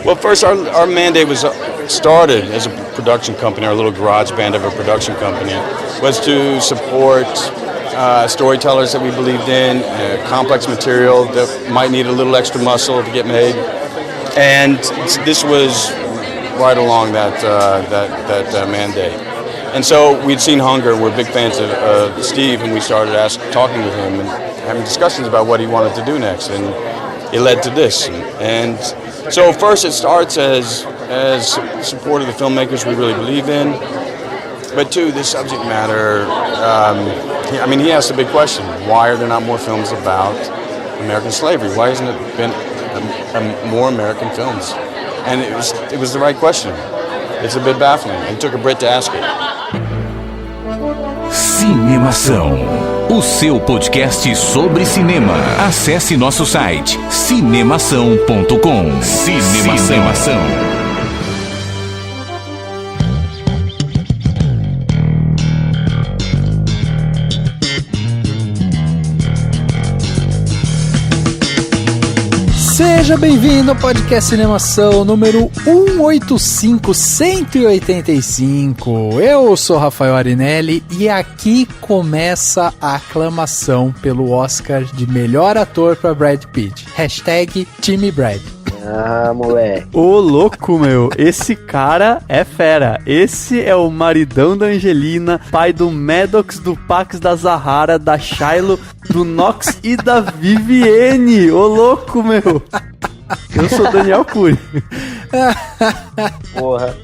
Well, first, our mandate was started as a production company, our little garage band of a production company, was to support storytellers that we believed in, complex material that might need a little extra muscle to get made. And this was right along that mandate. And so we'd seen Hunger, and we're big fans of Steve, and we started talking with him and having discussions about what he wanted to do next, and it led to this. And so first it starts as support of the filmmakers we really believe in, but two, the subject matter, he asked a big question: why are there not more films about American slavery? Why hasn't it been more American films? And it was the right question. It's a bit baffling. It took a Brit to ask it. Cinemação, o seu podcast sobre cinema. Acesse nosso site cinemação.com. Cinemação. Seja bem-vindo ao podcast Cinemação número 185. Eu sou Rafael Arinelli e aqui começa a aclamação pelo Oscar de melhor ator para Brad Pitt. Hashtag Time Brad. Ah, moleque. Ô, louco, meu. Esse cara é fera. Esse é o maridão da Angelina, pai do Maddox, do Pax da Zahara, da Shiloh, do Knox e da Vivienne. Ô, louco, meu. Eu sou Daniel Cury. Porra.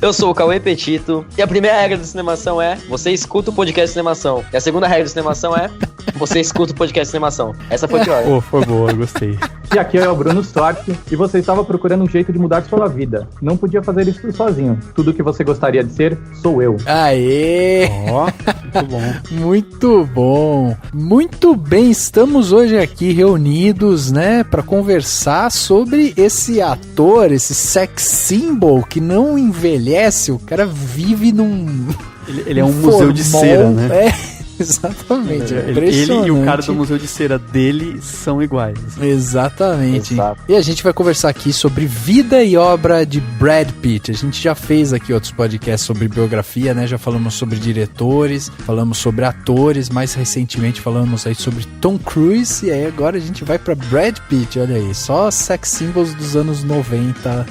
Eu sou o Cauê Petito e a primeira regra da Cinemação é: você escuta o podcast Cinemação. E a segunda regra da Cinemação é: você escuta o podcast Cinemação. Essa foi pior. Pô, foi boa, gostei. E aqui é o Bruno Stork e você estava procurando um jeito de mudar sua vida. Não podia fazer isso sozinho. Tudo o que você gostaria de ser, sou eu. Aê! Ó, muito bom. Muito bom. Muito bem, estamos hoje aqui reunidos, né, para conversar sobre esse ator, esse sex symbol que não envelhece. O cara vive num... Ele é um museu de cera, né? Exatamente. Ele e o cara do museu de cera dele são iguais. Exatamente. Exato. E a gente vai conversar aqui sobre vida e obra de Brad Pitt. A gente já fez aqui outros podcasts sobre biografia, né? Já falamos sobre diretores, falamos sobre atores, mais recentemente falamos aí sobre Tom Cruise, e aí agora a gente vai pra Brad Pitt, olha aí, só sex symbols dos anos 90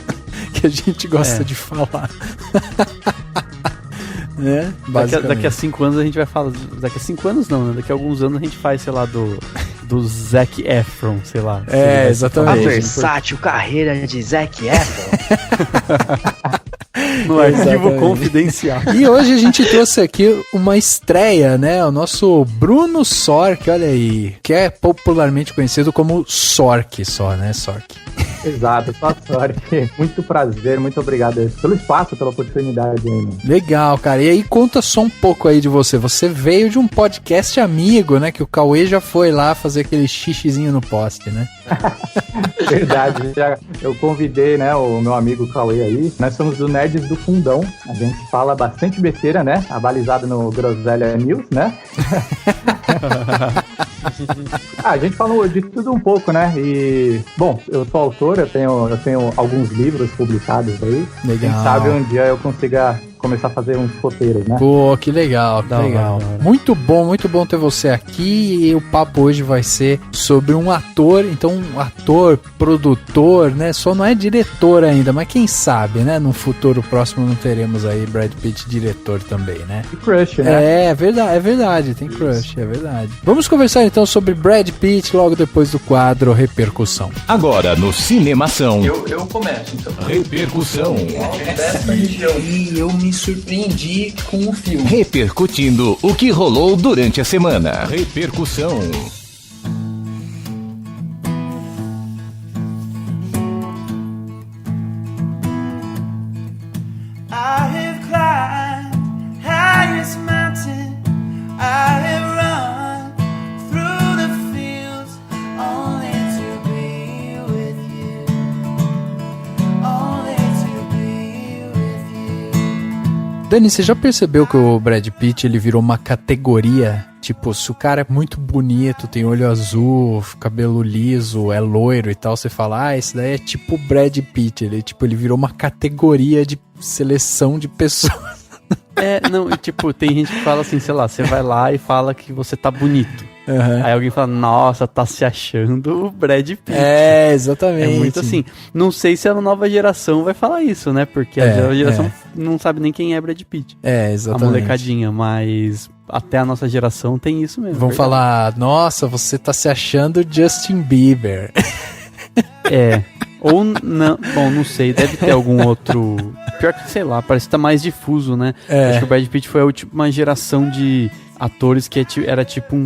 que a gente gosta de falar. Né? Daqui a 5 anos a gente vai falar. Daqui a 5 anos não, né? Daqui a alguns anos a gente faz, sei lá, do Zac Efron, sei lá. É, exatamente. A versátil carreira de Zac Efron. No arquivo confidencial. E hoje a gente trouxe aqui uma estreia, né? O nosso Bruno Sork, olha aí, que é popularmente conhecido como Sork só, né, Sork? Exato, só sorte. Muito prazer, muito obrigado pelo espaço, pela oportunidade aí, né? Legal, cara. E aí, conta só um pouco aí de você. Você veio de um podcast amigo, né? Que o Cauê já foi lá fazer aquele xixizinho no poste, né? Verdade. Eu convidei, né, o meu amigo Cauê aí. Nós somos do Nerds do Fundão. A gente fala bastante besteira, né? Abalizado no Groselha News, né? A gente falou de tudo um pouco, né? E, bom, eu sou autor, eu tenho alguns livros publicados aí. Legal. Quem sabe um dia eu consiga começar a fazer uns roteiros, né? Pô, que legal, que legal. Muito bom ter você aqui. E o papo hoje vai ser sobre um ator, então um ator, produtor, né? Só não é diretor ainda, mas quem sabe, né? No futuro próximo não teremos aí Brad Pitt diretor também, né? E crush, né? É verdade, tem crush, é verdade. Vamos conversar então sobre Brad Pitt logo depois do quadro Repercussão. Agora no Cinemação. Eu começo então. Repercussão. E eu me surpreendi com o filme. Repercutindo o que rolou durante a semana. Repercussão. I have climbed highest mountain. I have run through the fields only to be with you. Only to be with you. Dani, você já percebeu que o Brad Pitt, ele virou uma categoria? Tipo, se o cara é muito bonito, tem olho azul, cabelo liso, é loiro e tal, você fala, esse daí é tipo o Brad Pitt. Ele virou uma categoria de seleção de pessoas. Não, e tipo, tem gente que fala assim, sei lá, você vai lá e fala que você tá bonito. Uhum. Aí alguém fala, nossa, tá se achando o Brad Pitt. Exatamente. É muito assim. Não sei se a nova geração vai falar isso, né? Porque a nova geração não sabe nem quem é Brad Pitt. Exatamente. A molecadinha, mas até a nossa geração tem isso mesmo. Vão falar, nossa, você tá se achando Justin Bieber. Ou não, bom, não sei, deve ter algum outro. Pior que, sei lá, parece que tá mais difuso, né? Acho que o Brad Pitt foi a última geração de atores que era tipo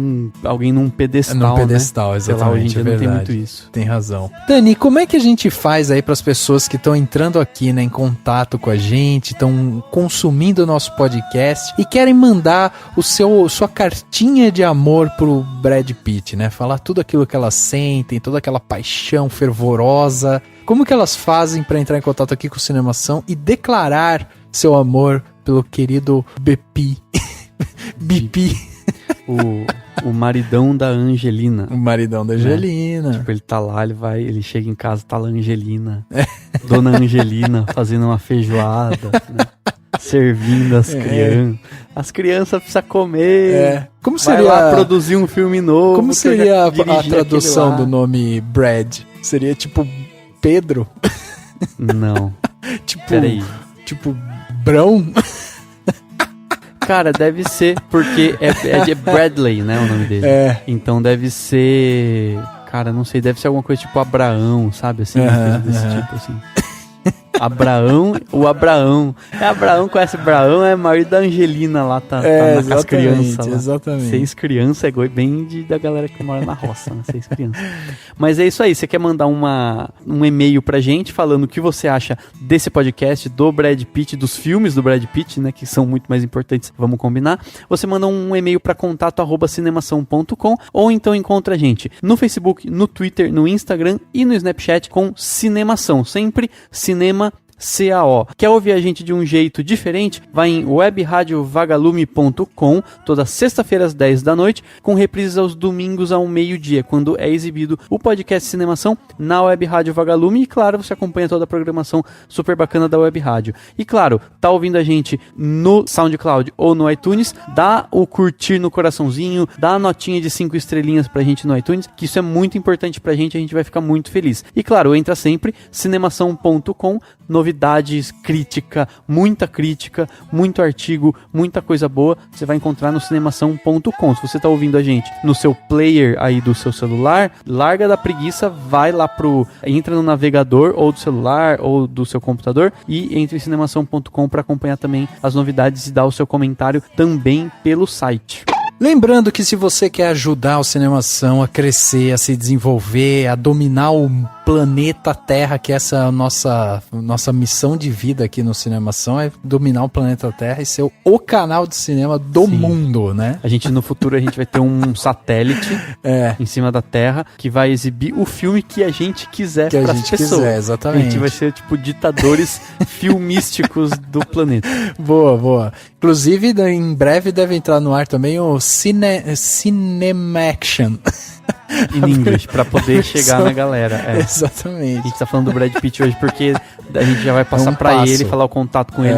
alguém num pedestal, Num pedestal, né? exatamente. Sei lá, hoje em dia não tem verdade. muito isso. Tem razão. Dani, como é que a gente faz aí pras pessoas que estão entrando aqui, né, em contato com a gente, estão consumindo o nosso podcast e querem mandar sua cartinha de amor pro Brad Pitt, né? Falar tudo aquilo que elas sentem, toda aquela paixão fervorosa. Como que elas fazem pra entrar em contato aqui com o Cinemação e declarar seu amor pelo querido BP? BP. O maridão da Angelina. O maridão da Angelina. Tipo, ele tá lá, ele chega em casa, tá lá a Angelina. Dona Angelina fazendo uma feijoada, né? Servindo as crianças. As crianças precisam comer. Como seria, vai lá produzir um filme novo. Como seria a tradução do nome Brad? Seria tipo Pedro? Não. Peraí. Tipo Brão? Cara, deve ser, porque é de Bradley, né, o nome dele. Então deve ser... Cara, não sei, deve ser alguma coisa tipo Abraão, sabe? Assim, coisa desse tipo, assim. O Abraão. Abraão, conhece Abraão, é marido da Angelina lá, tá com as crianças lá. Exatamente. 6 crianças é bem da galera que mora na roça, né? 6 crianças. Mas é isso aí, você quer mandar um e-mail pra gente falando o que você acha desse podcast, do Brad Pitt, dos filmes do Brad Pitt, né? Que são muito mais importantes, vamos combinar. Você manda um e-mail pra contato@cinemação.com ou então encontra a gente no Facebook, no Twitter, no Instagram e no Snapchat com Cinemação. Sempre Cinema CAO. Quer ouvir a gente de um jeito diferente? Vai em webradiovagalume.com toda sexta-feira às 10 da noite, com reprises aos domingos ao meio-dia, quando é exibido o podcast Cinemação na Web Rádio Vagalume. E claro, você acompanha toda a programação super bacana da Web Rádio. E claro, tá ouvindo a gente no SoundCloud ou no iTunes, dá o curtir no coraçãozinho, dá a notinha de 5 estrelinhas pra gente no iTunes, que isso é muito importante pra gente, a gente vai ficar muito feliz. E claro, entra sempre cinemação.com, novidades, crítica, muito artigo, muita coisa boa, você vai encontrar no cinemação.com. Se você tá ouvindo a gente no seu player aí do seu celular, larga da preguiça, vai lá entra no navegador ou do celular ou do seu computador e entre em cinemação.com para acompanhar também as novidades e dar o seu comentário também pelo site. Lembrando que se você quer ajudar o Cinemação a crescer, a se desenvolver, a dominar o planeta Terra, que essa é a nossa missão de vida aqui no Cinemação, é dominar o planeta Terra e ser o canal de cinema do mundo, né? No futuro a gente vai ter um satélite em cima da Terra que vai exibir o filme que a gente quiser para as pessoas. Exatamente. A gente vai ser tipo ditadores filmísticos do planeta. Boa. Inclusive, em breve deve entrar no ar também o Cinemaction. Em inglês, pra poder chegar na galera. Exatamente. A gente tá falando do Brad Pitt hoje porque a gente já vai passar pra ele, falar o contato com ele.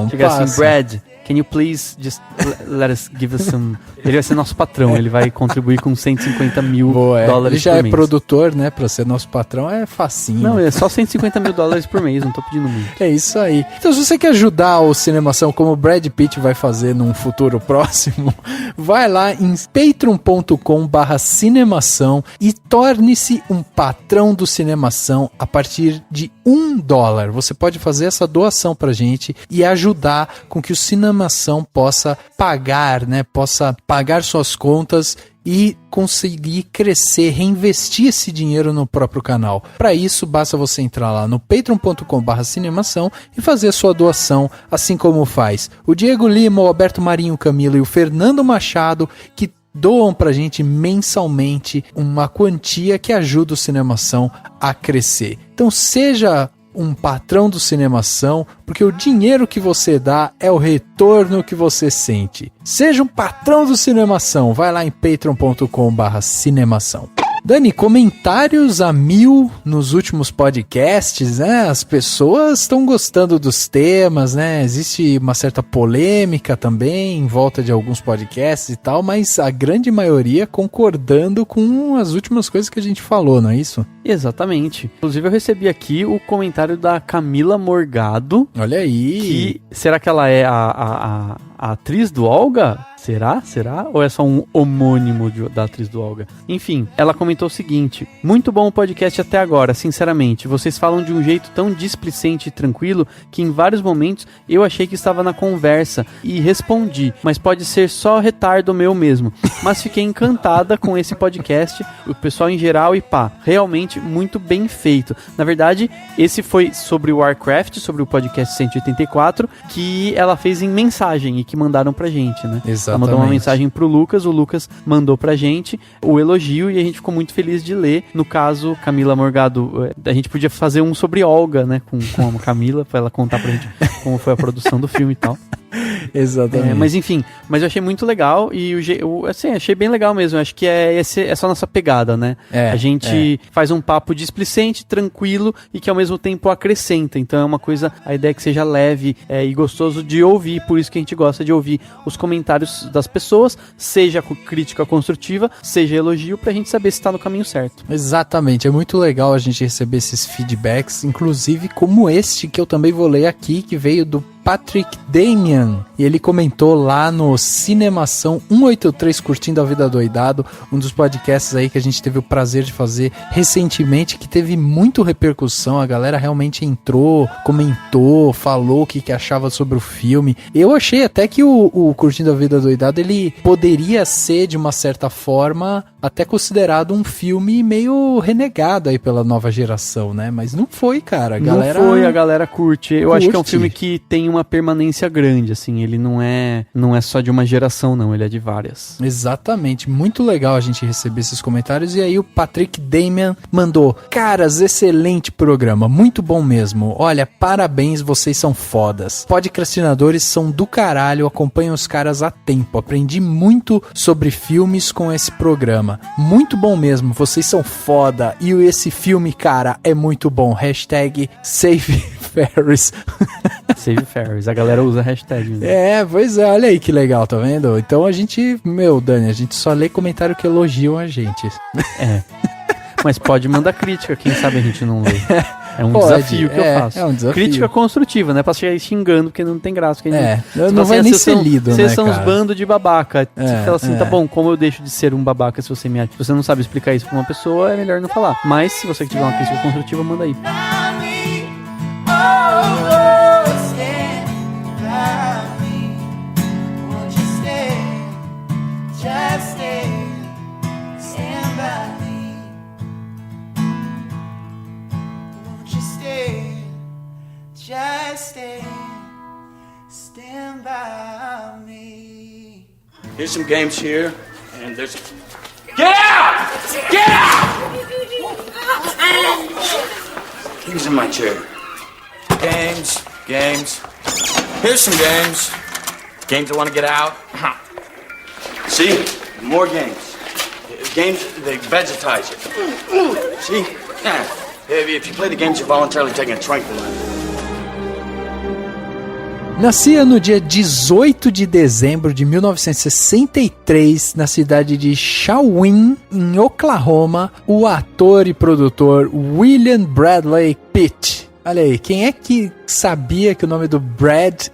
Chegar assim, Brad, can you please just let us give us some... Ele vai ser nosso patrão, ele vai contribuir com 150 mil dólares ele já por mês. É produtor, né? Pra ser nosso patrão é facinho. Não, é só 150 mil dólares por mês, não tô pedindo muito. É isso aí. Então, se você quer ajudar o Cinemação, como o Brad Pitt vai fazer num futuro próximo, vai lá em patreon.com/cinemação e torne-se um patrão do Cinemação a partir de $1. Você pode fazer essa doação pra gente e ajudar com que o Cinemação possa pagar, né? Possa pagar suas contas e conseguir crescer, reinvestir esse dinheiro no próprio canal. Para isso, basta você entrar lá no patreon.com/cinemação e fazer a sua doação, assim como faz o Diego Lima, o Alberto Marinho Camilo e o Fernando Machado, que doam pra gente mensalmente uma quantia que ajuda o Cinemação a crescer. Então seja um patrão do Cinemação, porque o dinheiro que você dá é o retorno que você sente. Seja um patrão do Cinemação, vai lá em patreon.com/cinemação. Dani, comentários a 1000 nos últimos podcasts, né? As pessoas estão gostando dos temas, né? Existe uma certa polêmica também em volta de alguns podcasts e tal, mas a grande maioria concordando com as últimas coisas que a gente falou, não é isso? Exatamente. Inclusive eu recebi aqui o comentário da Camila Morgado. Olha aí. Será que ela é a atriz do Olga? Será? Ou é só um homônimo da atriz do Olga? Enfim, ela comentou o seguinte: muito bom o podcast até agora, sinceramente. Vocês falam de um jeito tão displicente e tranquilo que em vários momentos eu achei que estava na conversa e respondi, mas pode ser só retardo meu mesmo. Mas fiquei encantada com esse podcast, o pessoal em geral e pá, realmente muito bem feito. Na verdade, esse foi sobre o Warcraft, sobre o podcast 184, que ela fez em mensagem e que mandaram pra gente, né? Exatamente. Ela mandou uma mensagem pro Lucas, o Lucas mandou pra gente o elogio e a gente ficou muito feliz de ler. No caso, Camila Morgado, a gente podia fazer um sobre Olga, né, com a Camila, pra ela contar pra gente como foi a produção do filme e tal. Exatamente. Mas enfim, eu achei muito legal e assim, achei bem legal mesmo. Acho que é só nossa pegada, né? A gente faz um papo displicente, tranquilo e que ao mesmo tempo acrescenta. Então é uma coisa, a ideia é que seja leve e gostoso de ouvir. Por isso que a gente gosta de ouvir os comentários das pessoas, seja crítica construtiva, seja elogio, pra gente saber se tá no caminho certo. Exatamente, é muito legal a gente receber esses feedbacks, inclusive como este que eu também vou ler aqui, que veio do Patrick Damian, e ele comentou lá no Cinemação 183 Curtindo a Vida Doidado, um dos podcasts aí que a gente teve o prazer de fazer recentemente, que teve muito repercussão, a galera realmente entrou, comentou, falou o que achava sobre o filme. Eu achei até que o Curtindo a Vida Doidado, ele poderia ser, de uma certa forma, até considerado um filme meio renegado aí pela nova geração, né? Mas não foi, cara. A galera curte. Eu acho que é um filme que tem uma permanência grande, assim, ele não é só de uma geração, não, ele é de várias. Exatamente, muito legal a gente receber esses comentários, e aí o Patrick Damian mandou: caras, excelente programa, muito bom mesmo, olha, parabéns, vocês são fodas, podcastinadores são do caralho, acompanham os caras há tempo, aprendi muito sobre filmes com esse programa, muito bom mesmo, vocês são foda, e esse filme, cara, é muito bom, hashtag Save Ferris. Save Ferris, a galera usa hashtag. Né? Pois é, olha aí que legal, tá vendo? Então a gente, Dani, a gente só lê comentário que elogiam a gente. Mas pode mandar crítica, quem sabe a gente não lê. É um desafio que eu faço. É um desafio. Crítica construtiva, não é pra chegar xingando, porque não tem graça. Não vai nem ser lido, né, Vocês são cara? uns bandos de babaca. Você fala assim, tá bom, como eu deixo de ser um babaca se você não sabe explicar isso pra uma pessoa, é melhor não falar. Mas se você tiver uma crítica construtiva, manda aí. Stand by me. Here's some games here, and there's... Get out! Get out! He's in my chair. Games. Here's some games. Games that want to get out. See? More games. Games, they vegetize you. See? Yeah. If you play the games, you're voluntarily taking a tranquilizer. Nascia no dia 18 de dezembro de 1963, na cidade de Shawnee, em Oklahoma, o ator e produtor William Bradley Pitt. Olha aí, quem é que sabia que o nome do Brad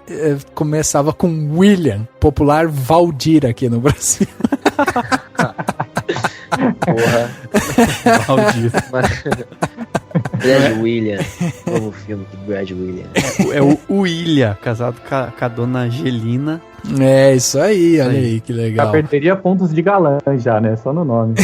começava com William, popular Valdir aqui no Brasil? Porra. Valdir. Brad William. Novo filme de Brad William. É o William, casado com a dona Angelina. É, isso aí, olha aí, que legal. Já perderia pontos de galã já, né? Só no nome.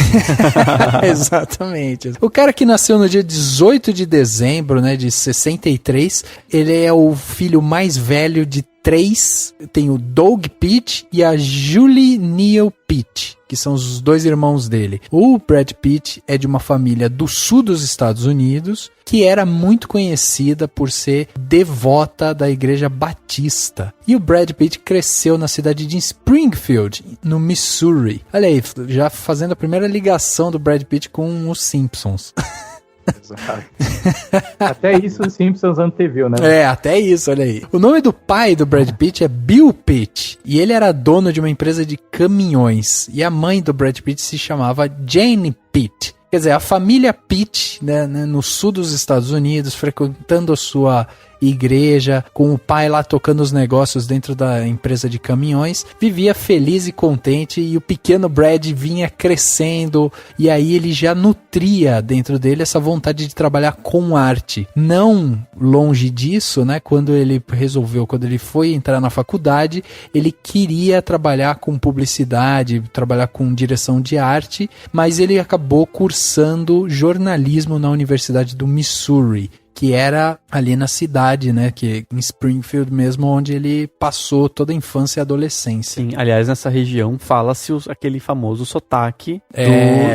Exatamente. O cara que nasceu no dia 18 de dezembro, né, de 63, ele é o filho mais velho de três, tem o Doug Pitt e a Julie Neal Pitt, que são os dois irmãos dele. O Brad Pitt é de uma família do sul dos Estados Unidos, que era muito conhecida por ser devota da Igreja Batista. E o Brad Pitt cresceu na cidade de Springfield, no Missouri. Olha aí, já fazendo a primeira ligação do Brad Pitt com os Simpsons. Até isso os Simpsons anteviu, né? É, até isso, olha aí. O nome do pai do Brad Pitt é Bill Pitt, e ele era dono de uma empresa de caminhões. E a mãe do Brad Pitt se chamava Jane Pitt. Quer dizer, a família Pitt, né, no sul dos Estados Unidos, frequentando a sua igreja, com o pai lá tocando os negócios dentro da empresa de caminhões, vivia feliz e contente, e o pequeno Brad vinha crescendo, e aí ele já nutria dentro dele essa vontade de trabalhar com arte. Não longe disso, né, quando ele foi entrar na faculdade, ele queria trabalhar com publicidade, trabalhar com direção de arte, mas ele acabou cursando jornalismo na Universidade do Missouri, que era ali na cidade, né, que em Springfield mesmo, onde ele passou toda a infância e adolescência. Sim, aliás, nessa região fala-se aquele famoso sotaque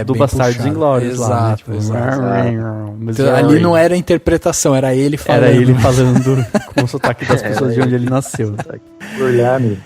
do bem Bastardos puxado. Inglórios lá, né? Exato, Então, ali ali não era interpretação, era ele falando. Era ele falando com o sotaque das pessoas de onde ele nasceu. Burlame.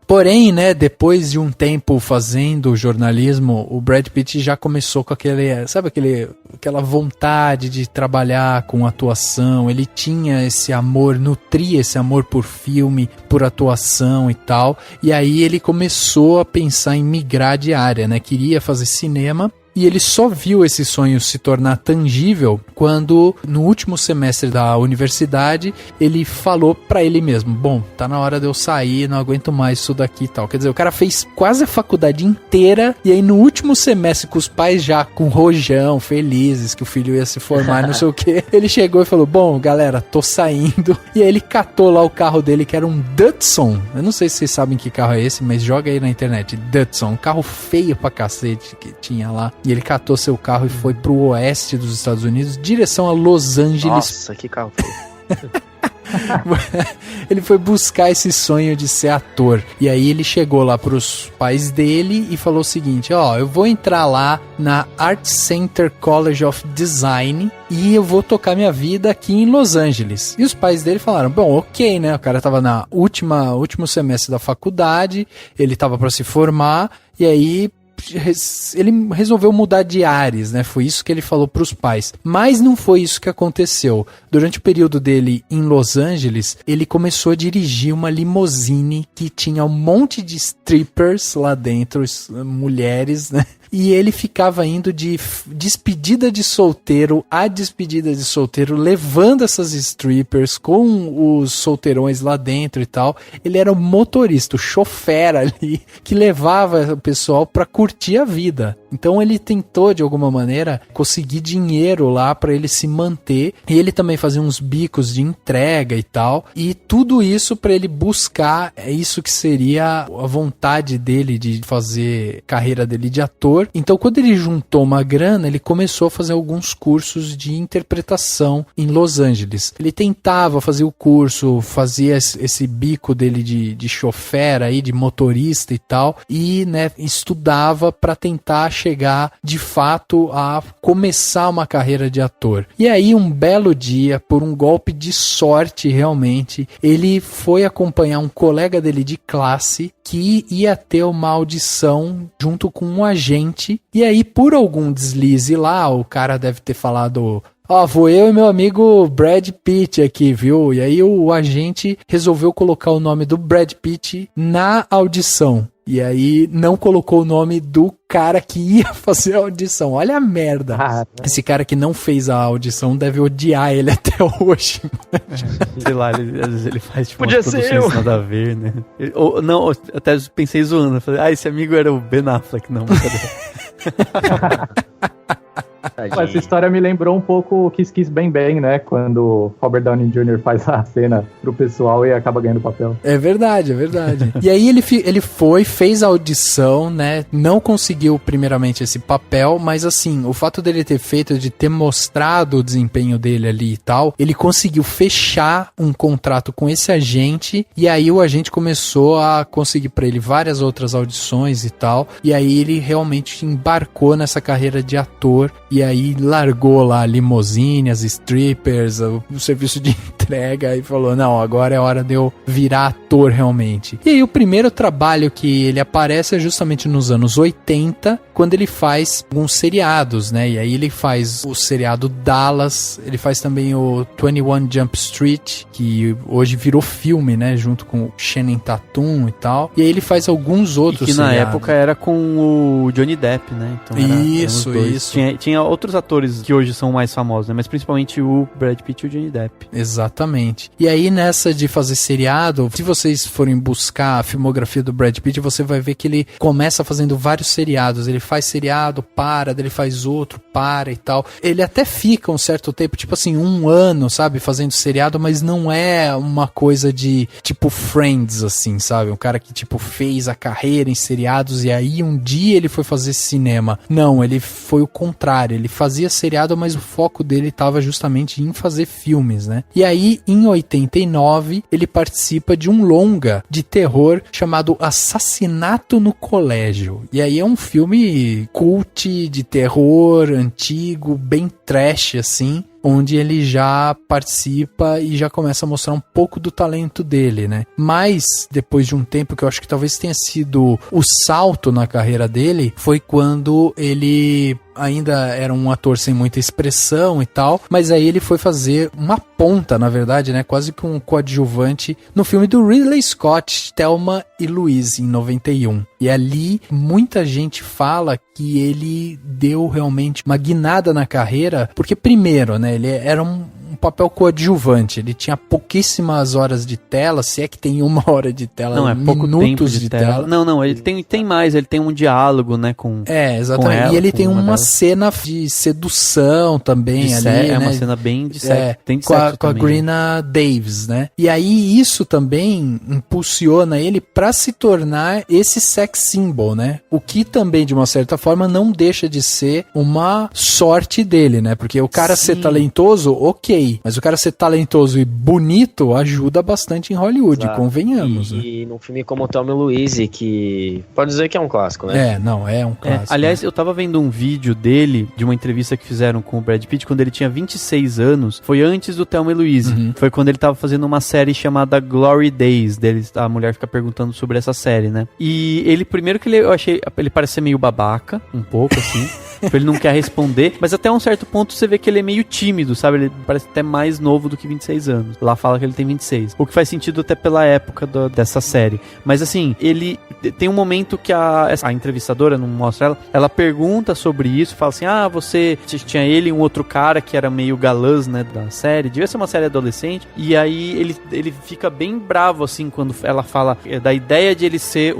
Porém, né, depois de um tempo fazendo jornalismo, o Brad Pitt já começou com aquela vontade de trabalhar com atuação. Ele tinha esse amor, nutria esse amor por filme, por atuação e tal. E aí ele começou a pensar em migrar de área, né? Queria fazer cinema. E ele só viu esse sonho se tornar tangível quando, no último semestre da universidade, ele falou pra ele mesmo: bom, tá na hora de eu sair, não aguento mais isso daqui e tal. Quer dizer, o cara fez quase a faculdade inteira, e aí no último semestre, com os pais já com rojão, felizes que o filho ia se formar, não sei o que, ele chegou e falou: bom, galera, tô saindo. E aí ele catou lá o carro dele, que era um Datsun. Eu não sei se vocês sabem que carro é esse, mas joga aí na internet, Datsun, um carro feio pra cacete que tinha lá. E ele catou seu carro e foi pro oeste dos Estados Unidos, direção a Los Angeles. Nossa, que carro feio. Ele foi buscar esse sonho de ser ator. E aí ele chegou lá pros pais dele e falou o seguinte: ó, eu vou entrar lá na Art Center College of Design e eu vou tocar minha vida aqui em Los Angeles. E os pais dele falaram: bom, ok, né? O cara tava na último semestre da faculdade, ele tava pra se formar, e aí ele resolveu mudar de ares, né? Foi isso que ele falou para os pais. Mas não foi isso que aconteceu. Durante o período dele em Los Angeles, ele começou a dirigir uma limusine que tinha um monte de strippers lá dentro, mulheres, né? E ele ficava indo de despedida de solteiro a despedida de solteiro, levando essas strippers com os solteirões lá dentro e tal. Ele era o motorista, o chofer ali, que levava o pessoal pra curtir a vida. Então ele tentou, de alguma maneira, conseguir dinheiro lá pra ele se manter. E ele também fazia uns bicos de entrega e tal. E tudo isso pra ele buscar isso que seria a vontade dele de fazer carreira dele de ator. Então, quando ele juntou uma grana, ele começou a fazer alguns cursos de interpretação em Los Angeles. Ele tentava fazer o curso, fazia esse bico dele de chofer aí, de motorista e tal, e, né, estudava para tentar chegar, de fato, a começar uma carreira de ator. E aí, um belo dia, por um golpe de sorte, realmente, ele foi acompanhar um colega dele de classe que ia ter uma audição junto com um agente. E aí, por algum deslize lá, o cara deve ter falado: ó, vou eu e meu amigo Brad Pitt aqui, viu? E aí o agente resolveu colocar o nome do Brad Pitt na audição. E aí não colocou o nome do cara que ia fazer a audição. Olha a merda. Esse cara que não fez a audição deve odiar ele até hoje. Sei lá, ele faz tipo Podia umas ser produções eu. nada a ver, né? Ou, não, até pensei zoando. Falei, esse amigo era o Ben Affleck. Não, brincadeira. Tadinho. Essa história me lembrou um pouco o Kiss Kiss Bang Bang, né? Quando Robert Downey Jr. faz a cena pro pessoal e acaba ganhando o papel. É verdade, é verdade. E aí ele foi, fez a audição, né? Não conseguiu primeiramente esse papel, mas assim, o fato dele ter feito, de ter mostrado o desempenho dele ali e tal, ele conseguiu fechar um contrato com esse agente, e aí o agente começou a conseguir pra ele várias outras audições e tal, e aí ele realmente embarcou nessa carreira de ator, e aí largou lá a limusine, as strippers, o serviço de entrega, e falou, não, agora é hora de eu virar ator realmente. E aí o primeiro trabalho que ele aparece é justamente nos anos 80, quando ele faz alguns seriados, né? E aí ele faz o seriado Dallas, ele faz também o 21 Jump Street, que hoje virou filme, né? Junto com o Channing Tatum e tal. E aí ele faz alguns outros e que na seriados. época era com o Johnny Depp, né? Então Isso. Tinha outros atores que hoje são mais famosos, né? Mas principalmente o Brad Pitt e o Johnny Depp. Exatamente. E aí nessa de fazer seriado, se vocês forem buscar a filmografia do Brad Pitt, você vai ver que ele começa fazendo vários seriados. Ele faz seriado, para, daí ele faz outro, para e tal. Ele até fica um certo tempo, tipo assim, 1 ano, sabe, fazendo seriado, mas não é uma coisa de tipo Friends, assim, sabe? Um cara que tipo fez a carreira em seriados e aí um dia ele foi fazer cinema. Não, ele foi o contrário. Ele fazia seriado, mas o foco dele estava justamente em fazer filmes, né? E aí, em 89, ele participa de um longa de terror chamado Assassinato no Colégio. E aí é um filme cult de terror antigo, bem trash, assim, onde ele já participa e já começa a mostrar um pouco do talento dele, né? Mas, depois de um tempo, que eu acho que talvez tenha sido o salto na carreira dele, foi quando ele ainda era um ator sem muita expressão e tal, mas aí ele foi fazer uma ponta, na verdade, né? Quase que um coadjuvante no filme do Ridley Scott, Thelma e Louise, em 91. E ali, muita gente fala que ele deu realmente uma guinada na carreira, porque primeiro, né? Ele era um papel coadjuvante, ele tinha pouquíssimas horas de tela, se é que tem 1 hora de tela, não, é pouco tempo de tela. Não, ele tem mais, ele tem um diálogo, né, com exatamente, com ela, e ele tem uma delas. cena de sedução também ali, né? É uma cena bem de sexo, tem de com sexo a também, Greena Davis, né? E aí isso também impulsiona ele pra se tornar esse sex symbol, né? O que também, de uma certa forma, não deixa de ser uma sorte dele, né? Porque o cara ser talentoso, ok, mas o cara ser talentoso e bonito ajuda bastante em Hollywood, convenhamos. E num filme como Thelma e Louise, que pode dizer que é um clássico, né? É um clássico. Aliás, eu tava vendo um vídeo dele, de uma entrevista que fizeram com o Brad Pitt, quando ele tinha 26 anos, foi antes do Thelma e Louise. Foi quando ele tava fazendo uma série chamada Glory Days, a mulher fica perguntando sobre essa série, né? E ele, primeiro que eu achei, ele parece ser meio babaca, um pouco, assim. Ele não quer responder, mas até um certo ponto você vê que ele é meio tímido, sabe? Ele parece até mais novo do que 26 anos. Lá fala que ele tem 26. O que faz sentido até pela época dessa série. Mas assim, ele tem um momento que a entrevistadora, não mostra ela pergunta sobre isso, fala assim, você tinha ele e um outro cara que era meio galãs, né, da série, devia ser uma série adolescente, e aí ele fica bem bravo, assim, quando ela fala da ideia de ele ser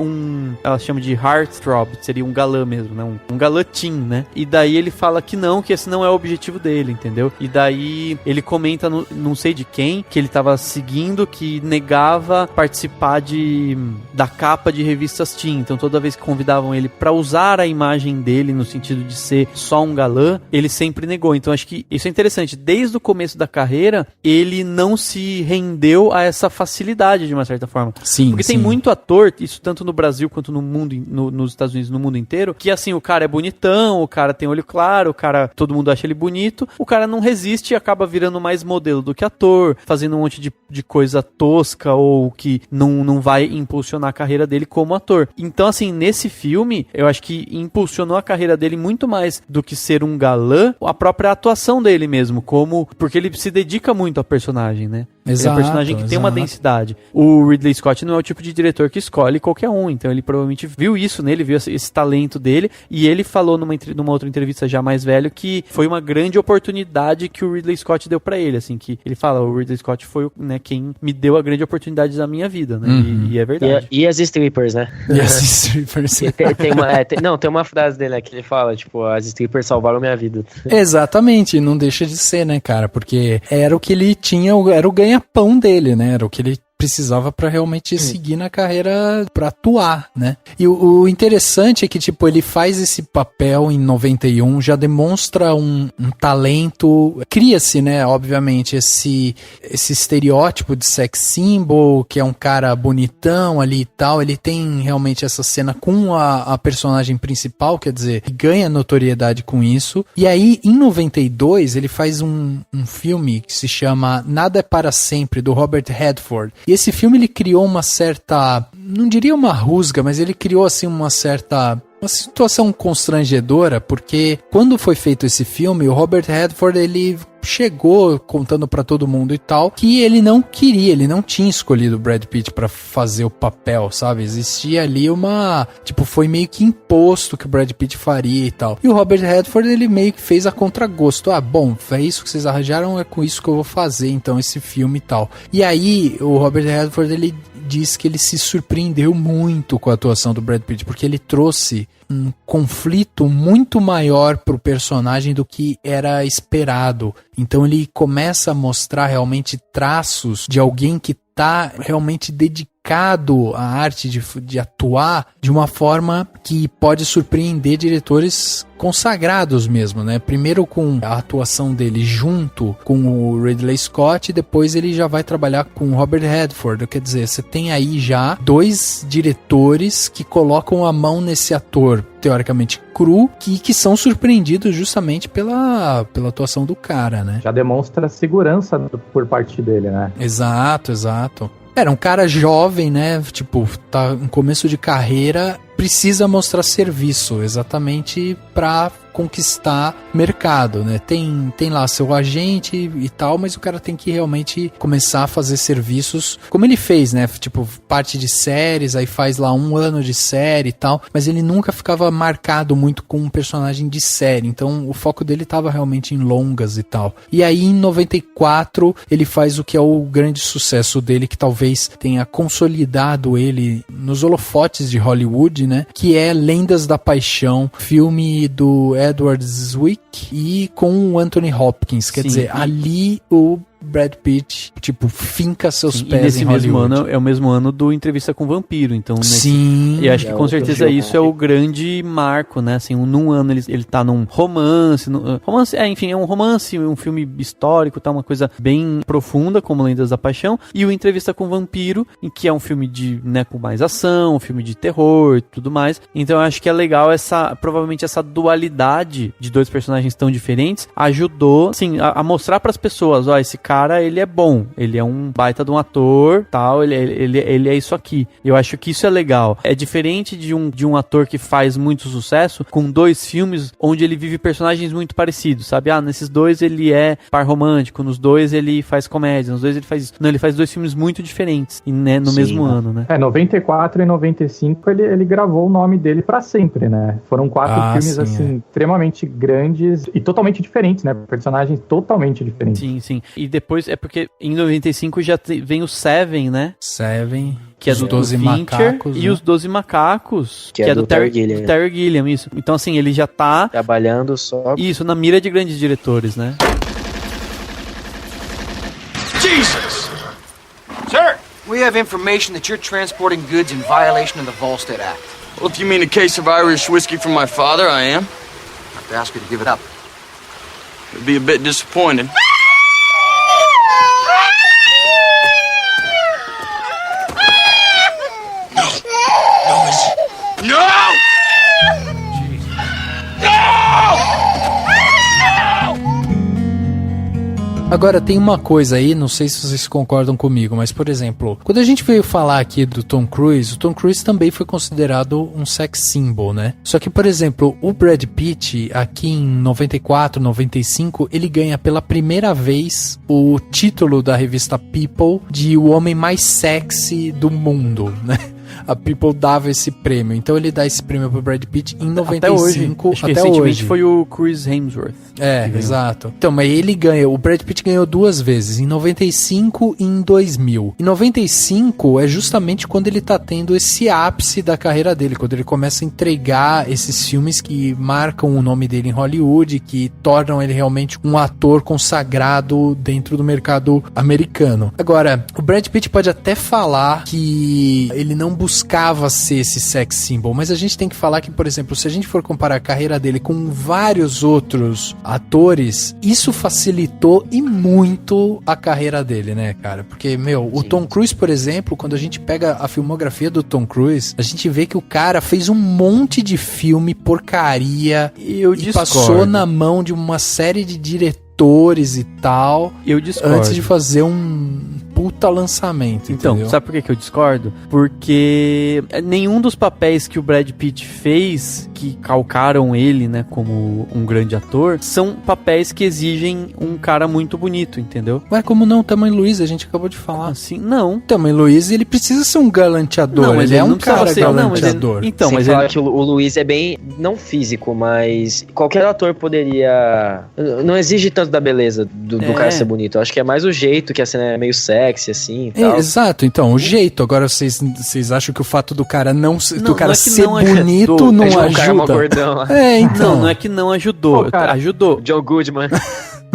ela chama de heartthrob, seria um galã mesmo, né, um galã teen, né, e daí ele fala que esse não é o objetivo dele, entendeu? E daí ele comenta, não sei de quem, que ele tava seguindo, que negava participar da capa de revistas teen. Então toda vez que convidavam ele pra usar a imagem dele no sentido de ser só um galã, ele sempre negou. Então acho que isso é interessante. Desde o começo da carreira, ele não se rendeu a essa facilidade, de uma certa forma. Sim, porque tem muito ator, isso tanto no Brasil quanto no mundo, nos Estados Unidos, no mundo inteiro, que assim, o cara é bonitão, o cara tem olho claro, todo mundo acha ele bonito, o cara não resiste e acaba virando mais modelo do que ator, fazendo um monte de coisa tosca ou que não vai impulsionar a carreira dele como ator. Então, assim, nesse filme, eu acho que impulsionou a carreira dele muito mais do que ser um galã, a própria atuação dele mesmo, porque ele se dedica muito ao personagem, né? Exato, é um personagem que tem uma exato. densidade. O Ridley Scott não é o tipo de diretor que escolhe qualquer um, então ele provavelmente viu isso nele, viu esse talento dele, e ele falou numa outra entrevista já mais velho que foi uma grande oportunidade que o Ridley Scott deu pra ele, assim, que ele fala, o Ridley Scott foi, né, quem me deu a grande oportunidade da minha vida, né, e é verdade. E as strippers, né? E as strippers. Tem uma frase dele, né, que ele fala, tipo, as strippers salvaram minha vida. Exatamente, não deixa de ser, né, cara? Porque era o que ele tinha, era o ganha-pão dele, né? Era o que ele precisava pra realmente seguir na carreira, pra atuar, né? E o interessante é que, tipo, ele faz esse papel em 91, já demonstra um talento, cria-se, né, obviamente, esse estereótipo de sex symbol, que é um cara bonitão ali e tal, ele tem realmente essa cena com a personagem principal, quer dizer, ganha notoriedade com isso, e aí, em 92, ele faz um filme que se chama Nada é para Sempre, do Robert Redford. E esse filme ele criou uma certa, não diria uma rusga, mas ele criou assim uma situação constrangedora, porque quando foi feito esse filme, o Robert Redford ele chegou contando pra todo mundo e tal, que ele não tinha escolhido o Brad Pitt pra fazer o papel, sabe? Existia ali foi meio que imposto que o Brad Pitt faria e tal. E o Robert Redford, ele meio que fez a contragosto. Bom, é isso que vocês arranjaram, é com isso que eu vou fazer, então, esse filme e tal. E aí, o Robert Redford, ele diz que ele se surpreendeu muito com a atuação do Brad Pitt, porque ele trouxe um conflito muito maior pro personagem do que era esperado. Então ele começa a mostrar realmente traços de alguém que tá realmente dedicado à arte de atuar de uma forma que pode surpreender diretores consagrados mesmo, né? Primeiro com a atuação dele junto com o Ridley Scott, e depois ele já vai trabalhar com o Robert Redford. Quer dizer, você tem aí já dois diretores que colocam a mão nesse ator teoricamente cru, que são surpreendidos justamente pela atuação do cara, né? Já demonstra segurança por parte dele, né? Exato. Era um cara jovem, né? Tipo, tá em começo de carreira, precisa mostrar serviço, exatamente pra conquistar mercado, né? Tem lá seu agente e tal, mas o cara tem que realmente começar a fazer serviços, como ele fez, né? Tipo, parte de séries, aí faz lá 1 ano de série e tal, mas ele nunca ficava marcado muito com um personagem de série, então o foco dele tava realmente em longas e tal. E aí em 94 ele faz o que é o grande sucesso dele, que talvez tenha consolidado ele nos holofotes de Hollywood, né? Que é Lendas da Paixão, filme do Edward Zwick e com o Anthony Hopkins. Quer dizer, ali o Brad Pitt, tipo, finca seus pés em Hollywood. Mesmo ano, é o mesmo ano do Entrevista com o Vampiro, então... Sim. E acho que com certeza isso é o grande marco, né? Assim, num ano ele tá num romance, é um romance, um filme histórico, tá? Uma coisa bem profunda, como Lendas da Paixão, e o Entrevista com o Vampiro, em que é um filme né, com mais ação, um filme de terror e tudo mais. Então eu acho que é legal provavelmente essa dualidade de dois personagens tão diferentes, ajudou, assim, a mostrar pras pessoas, esse cara, ele é bom, ele é um baita de um ator, tal, ele é isso aqui. Eu acho que isso é legal. É diferente de um ator que faz muito sucesso com 2 filmes onde ele vive personagens muito parecidos, sabe? Nesses 2 ele é par romântico, nos 2 ele faz comédia, nos 2 ele faz isso. Não, ele faz 2 filmes muito diferentes, né, no mesmo ano, né? 94 e 95 ele gravou o nome dele pra sempre, né? Foram 4 filmes, assim, extremamente grandes e totalmente diferentes, né? Personagens totalmente diferentes. Sim. E depois, é porque em 95 já vem o Seven, né? Seven, que é do 12 Macacos, e os 12 Macacos, que é do Terry Gilliam, isso. Então, assim, ele já tá trabalhando só... Isso, na mira de grandes diretores, né? Jesus! Sir! We have information that you're transporting goods in violation of the Volstead Act. Well, if you mean a case of Irish whiskey from my father, I am. I have to ask you to give it up. It'd be a bit disappointed. No! Agora, tem uma coisa aí, não sei se vocês concordam comigo, mas, por exemplo, quando a gente veio falar aqui do Tom Cruise, o Tom Cruise também foi considerado um sex symbol, né? Só que, por exemplo, o Brad Pitt, aqui em 94, 95, ele ganha pela primeira vez o título da revista People de o homem mais sexy do mundo, né? A People dava esse prêmio. Então ele dá esse prêmio pro Brad Pitt em 95 Acho que até recentemente hoje. foi o Chris Hemsworth. É, exato. Então, mas ele ganha, o Brad Pitt ganhou 2 vezes, em 95 e em 2000. Em 95 é justamente quando ele tá tendo esse ápice da carreira dele, quando ele começa a entregar esses filmes que marcam o nome dele em Hollywood, que tornam ele realmente um ator consagrado dentro do mercado americano. Agora, o Brad Pitt pode até falar que ele não buscava ser esse sex symbol, mas a gente tem que falar que, por exemplo, se a gente for comparar a carreira dele com vários outros atores, isso facilitou e muito a carreira dele, né, cara? Porque, meu, o Tom Cruise, por exemplo, quando a gente pega a filmografia do Tom Cruise, a gente vê que o cara fez um monte de filme porcaria e passou na mão de uma série de diretores e tal, Eu discordo. antes de fazer um puta lançamento, Então, entendeu? sabe por que eu discordo? Porque nenhum dos papéis que o Brad Pitt fez, que calcaram ele, né, como um grande ator, são papéis que exigem um cara muito bonito, entendeu? Ué, como não? Thelma e Louise, a gente acabou de falar. Assim, não. Thelma e Louise, ele precisa ser um galanteador. Não, mas ele é ele um não precisava cara ser- não, mas ele- galanteador. Então, Sem mas falar ele... que o Luiz é bem, não físico, mas qualquer ator poderia... Não exige tanto da beleza do cara ser bonito. Eu acho que é mais o jeito, que a cena é meio sexy, assim, e tal. Exato, então, o jeito. Agora, vocês acham que o fato do cara não, do cara não é que ser não ajudou. bonito não É tipo um cara mó ajuda? gordão lá. É, então. Não é que não ajudou. Pô, cara. Ajudou. John Goodman.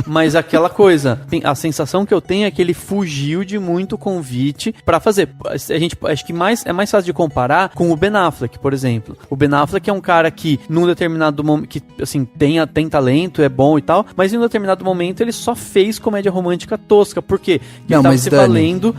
Mas aquela coisa, a sensação que eu tenho é que ele fugiu de muito convite pra fazer. A gente, acho que é mais fácil de comparar com o Ben Affleck, por exemplo. O Ben Affleck é um cara que, num determinado momento, que, assim, tem talento, é bom e tal, mas em um determinado momento ele só fez comédia romântica tosca. Por quê? Porque Não, ele tava mas se Dani- valendo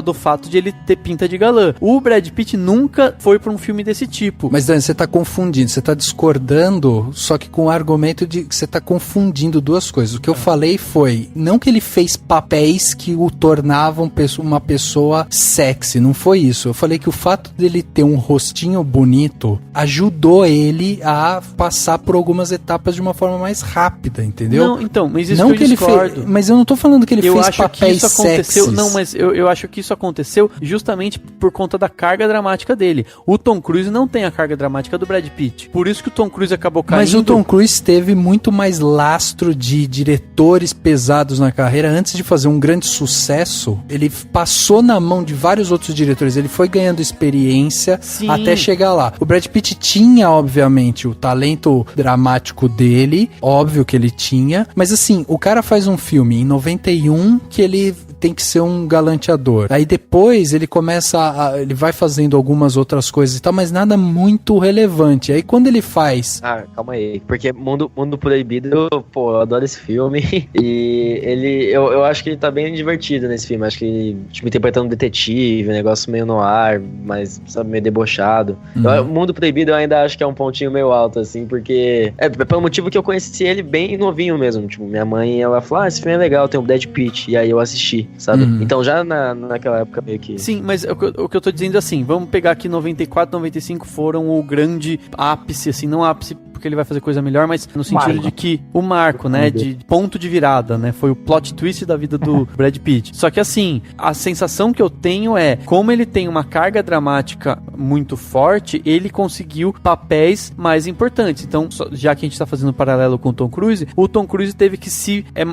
do fato de ele ter pinta de galã. O Brad Pitt nunca foi pra um filme desse tipo. Mas, Dani, você tá confundindo, você tá discordando, só que com o argumento de que você tá confundindo duas coisas. O que eu falei foi, não que ele fez papéis que o tornavam uma pessoa sexy, não foi isso. Eu falei que o fato dele ter um rostinho bonito ajudou ele a passar por algumas etapas de uma forma mais rápida, entendeu? Não, então, mas isso Não que eu ele discordo. fez, mas eu não tô falando que ele Eu fez acho que papéis isso aconteceu. sexys. Não, mas eu acho que isso aconteceu justamente por conta da carga dramática dele. O Tom Cruise não tem a carga dramática do Brad Pitt. Por isso que o Tom Cruise acabou caindo. Mas o Tom Cruise teve muito mais lastro de diretores pesados na carreira. Antes de fazer um grande sucesso, ele passou na mão de vários outros diretores. Ele foi ganhando experiência Sim. até chegar lá. O Brad Pitt tinha, obviamente, o talento dramático dele. Óbvio que ele tinha. Mas assim, o cara faz um filme em 91 que ele tem que ser um galanteador. Aí depois ele começa ele vai fazendo algumas outras coisas e tal, mas nada muito relevante. Aí quando ele faz... Ah, calma aí. Porque Mundo Proibido, eu adoro esse filme. E eu acho que ele tá bem divertido nesse filme. Acho que ele, tipo, interpretando um detetive, um negócio meio no ar, mas, sabe, meio debochado. Mundo Proibido eu ainda acho que é um pontinho meio alto, assim, porque... É pelo motivo que eu conheci ele bem novinho mesmo. Tipo, minha mãe, ela falou, esse filme é legal, tem o Brad Pitt. E aí eu assisti, sabe? Então já naquela época meio que... Sim, mas o que eu tô dizendo assim, vamos pegar que 94, 95 foram o grande ápice, assim, não ápice porque ele vai fazer coisa melhor, mas no sentido de que o marco, né, de ponto de virada, né, foi o plot twist da vida do Brad Pitt. Só que assim, a sensação que eu tenho é, como ele tem uma carga dramática muito forte, ele conseguiu papéis mais importantes. Então, já que a gente tá fazendo um paralelo com o Tom Cruise teve que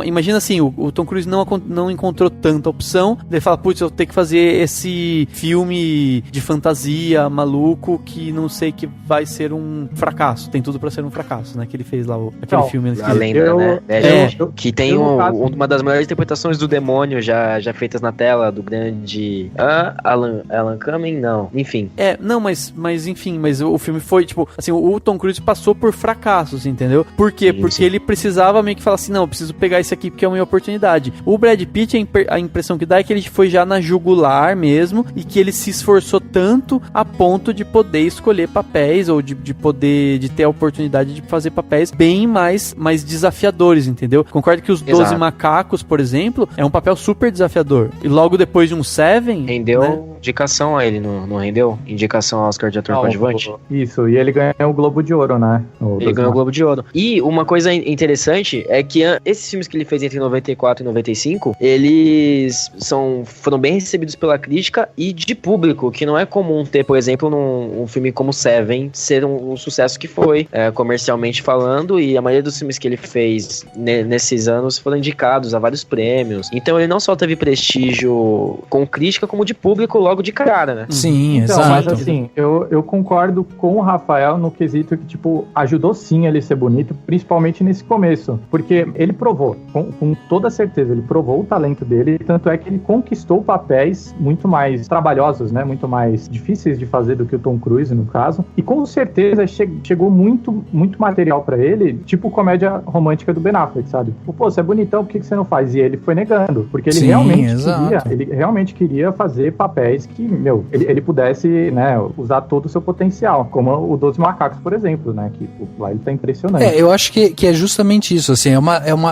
imagina assim, o Tom Cruise não encontrou tanta opção, ele fala, putz, eu tenho que fazer esse filme de fantasia maluco que não sei, que vai ser um fracasso, tem tudo pra ser um fracasso, né, que ele fez lá, aquele filme. A lenda, né? Que tem uma das maiores interpretações do demônio já feitas na tela, do grande... Alan Cumming? Não. Enfim. Não, mas enfim, mas o filme foi, tipo, assim, o Tom Cruise passou por fracassos, entendeu? Por quê? Sim, porque ele precisava meio que falar assim, não, eu preciso pegar esse aqui porque é uma oportunidade. O Brad Pitt, a impressão que dá é que ele foi já na jugular mesmo, e que ele se esforçou tanto a ponto de poder escolher papéis, ou de poder, de ter a oportunidade oportunidade de fazer papéis bem mais desafiadores, entendeu? Concordo que os 12 Macacos, por exemplo, é um papel super desafiador. E logo depois de um Seven... Rendeu, né? indicação a ele, não rendeu? Indicação ao Oscar de ator coadjuvante? Isso, e ele ganhou o Globo de Ouro, né? Ele ganhou o Globo de Ouro. E uma coisa interessante é que esses filmes que ele fez entre 94 e 95, eles foram bem recebidos pela crítica e de público, que não é comum ter, por exemplo, num filme como Seven, ser um sucesso que foi, comercialmente falando, e a maioria dos filmes que ele fez nesses anos foram indicados a vários prêmios. Então ele não só teve prestígio com crítica, como de público logo de cara, né? Sim, então, exato. Mas assim, eu concordo com o Rafael no quesito que, tipo, ajudou sim ele ser bonito, principalmente nesse começo, porque ele provou, com toda certeza, ele provou o talento dele, tanto é que ele conquistou papéis muito mais trabalhosos, né? Muito mais difíceis de fazer do que o Tom Cruise, no caso, e com certeza chegou muito material pra ele, tipo comédia romântica do Ben Affleck, sabe? Pô, você é bonitão, por que você não faz? E ele foi negando, porque ele realmente queria fazer papéis que, ele pudesse, né, usar todo o seu potencial, como o 12 Macacos, por exemplo, né, que lá ele tá impressionante. Eu acho que é justamente isso, assim,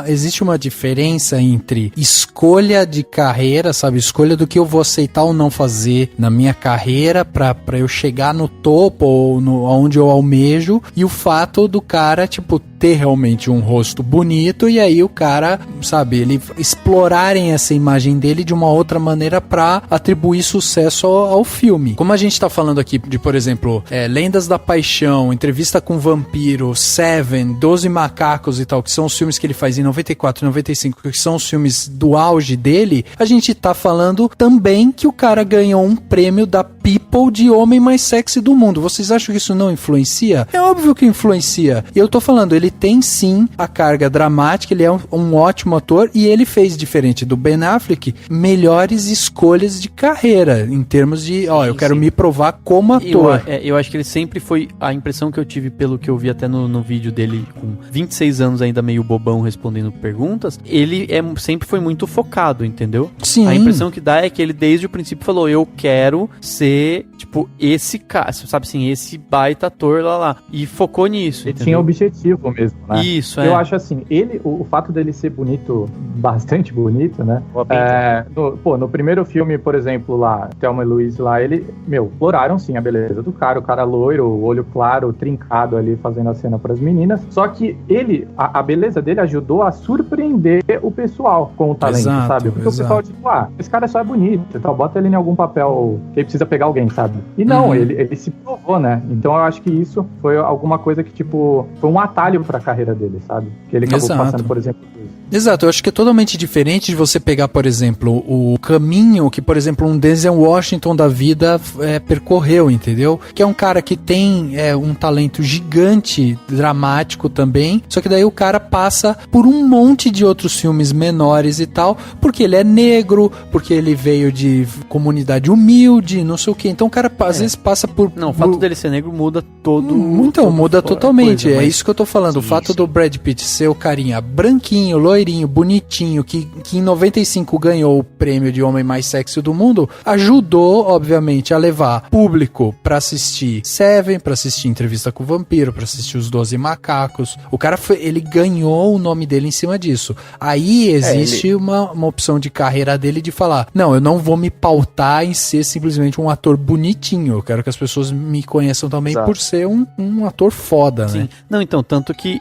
existe uma diferença entre escolha de carreira, sabe, escolha do que eu vou aceitar ou não fazer na minha carreira pra eu chegar no topo ou onde eu almejo, e o fato do cara, tipo, ter realmente um rosto bonito, e aí o cara, sabe, ele explorarem essa imagem dele de uma outra maneira pra atribuir sucesso ao filme. Como a gente tá falando aqui de, por exemplo, Lendas da Paixão, Entrevista com o Vampiro, Seven, 12 Macacos e tal, que são os filmes que ele faz em 94 e 95, que são os filmes do auge dele, a gente tá falando também que o cara ganhou um prêmio da People de homem mais sexy do mundo. Vocês acham que isso não influencia? É óbvio que influencia. E eu tô falando, ele tem sim a carga dramática, ele é um ótimo ator, e ele fez, diferente do Ben Affleck, melhores escolhas de carreira, em termos de, eu quero me provar como ator. Eu acho que ele sempre foi, a impressão que eu tive pelo que eu vi até no vídeo dele, com 26 anos ainda meio bobão respondendo perguntas, ele sempre foi muito focado, entendeu? Sim. A impressão que dá é que ele desde o princípio falou, eu quero ser, tipo, esse cara, sabe assim, esse baita ator lá, e focou nisso. Ele tinha objetivo mesmo, né? Isso, Eu acho assim, o fato dele ser bonito, bastante bonito, né? No primeiro filme, por exemplo, lá, Thelma e Louise lá, ele, exploraram sim a beleza do cara, o cara loiro, o olho claro, trincado ali, fazendo a cena pras meninas, só que ele, a beleza dele ajudou a surpreender o pessoal com o talento, sabe? Porque o pessoal, tipo, esse cara só é bonito e tal, bota ele em algum papel que ele precisa pegar alguém, sabe? E não, ele se provou, né? Então eu acho que isso foi alguma coisa que, tipo, foi um atalho pra carreira dele, sabe? Que ele acabou passando, por exemplo, por isso. Exato, eu acho que é totalmente diferente de você pegar, por exemplo, o caminho que, por exemplo, um Denzel Washington da vida percorreu, entendeu? Que é um cara que tem um talento gigante, dramático também, só que daí o cara passa por um monte de outros filmes menores e tal, porque ele é negro, porque ele veio de comunidade humilde, não sei o que. Então o cara às vezes passa por... Não, o fato dele ser negro muda todo... Então, muda totalmente, coisa, é isso que eu tô falando. O fato do Brad Pitt ser o carinha branquinho, loirinho, bonitinho, que em 95 ganhou o prêmio de homem mais sexy do mundo, ajudou, obviamente, a levar público pra assistir Seven, pra assistir Entrevista com o Vampiro, pra assistir Os 12 Macacos. O cara ele ganhou o nome dele em cima disso. Aí existe uma opção de carreira dele de falar, não, eu não vou me pautar em ser simplesmente um ator bonitinho, eu quero que as pessoas me conheçam também por ser um ator foda, Sim. né? Não, então, tanto que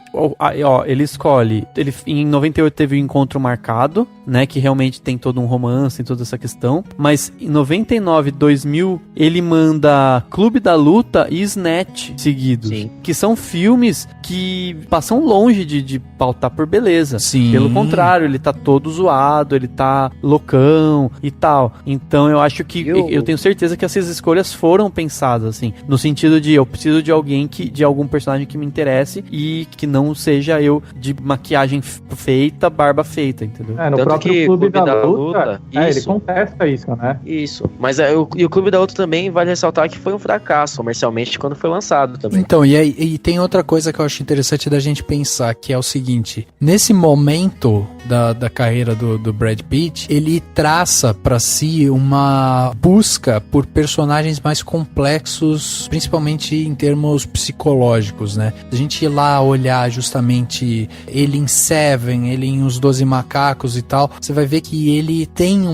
ele escolhe, em 98 teve o Encontro Marcado, né, que realmente tem todo um romance, tem toda essa questão, mas em 99, 2000, ele manda Clube da Luta e Snatch seguidos, que são filmes que passam longe de pautar por beleza. Sim. Pelo contrário, ele tá todo zoado, ele tá loucão e tal. Então eu acho que eu tenho certeza que essas escolhas foram pensadas, assim, no sentido de eu preciso de alguém de algum personagem que me interesse e que não seja eu de maquiagem feita dita barba feita, entendeu? No Tanto próprio que Clube da Luta, ele isso. contesta isso, né? Isso. Mas e o Clube da Luta também vale ressaltar que foi um fracasso comercialmente quando foi lançado também. Então, e tem outra coisa que eu acho interessante da gente pensar, que é o seguinte: nesse momento da carreira do Brad Pitt, ele traça pra si uma busca por personagens mais complexos, principalmente em termos psicológicos, né? A gente ir lá olhar justamente ele em Seven, ele em Os 12 Macacos e tal, você vai ver que ele tem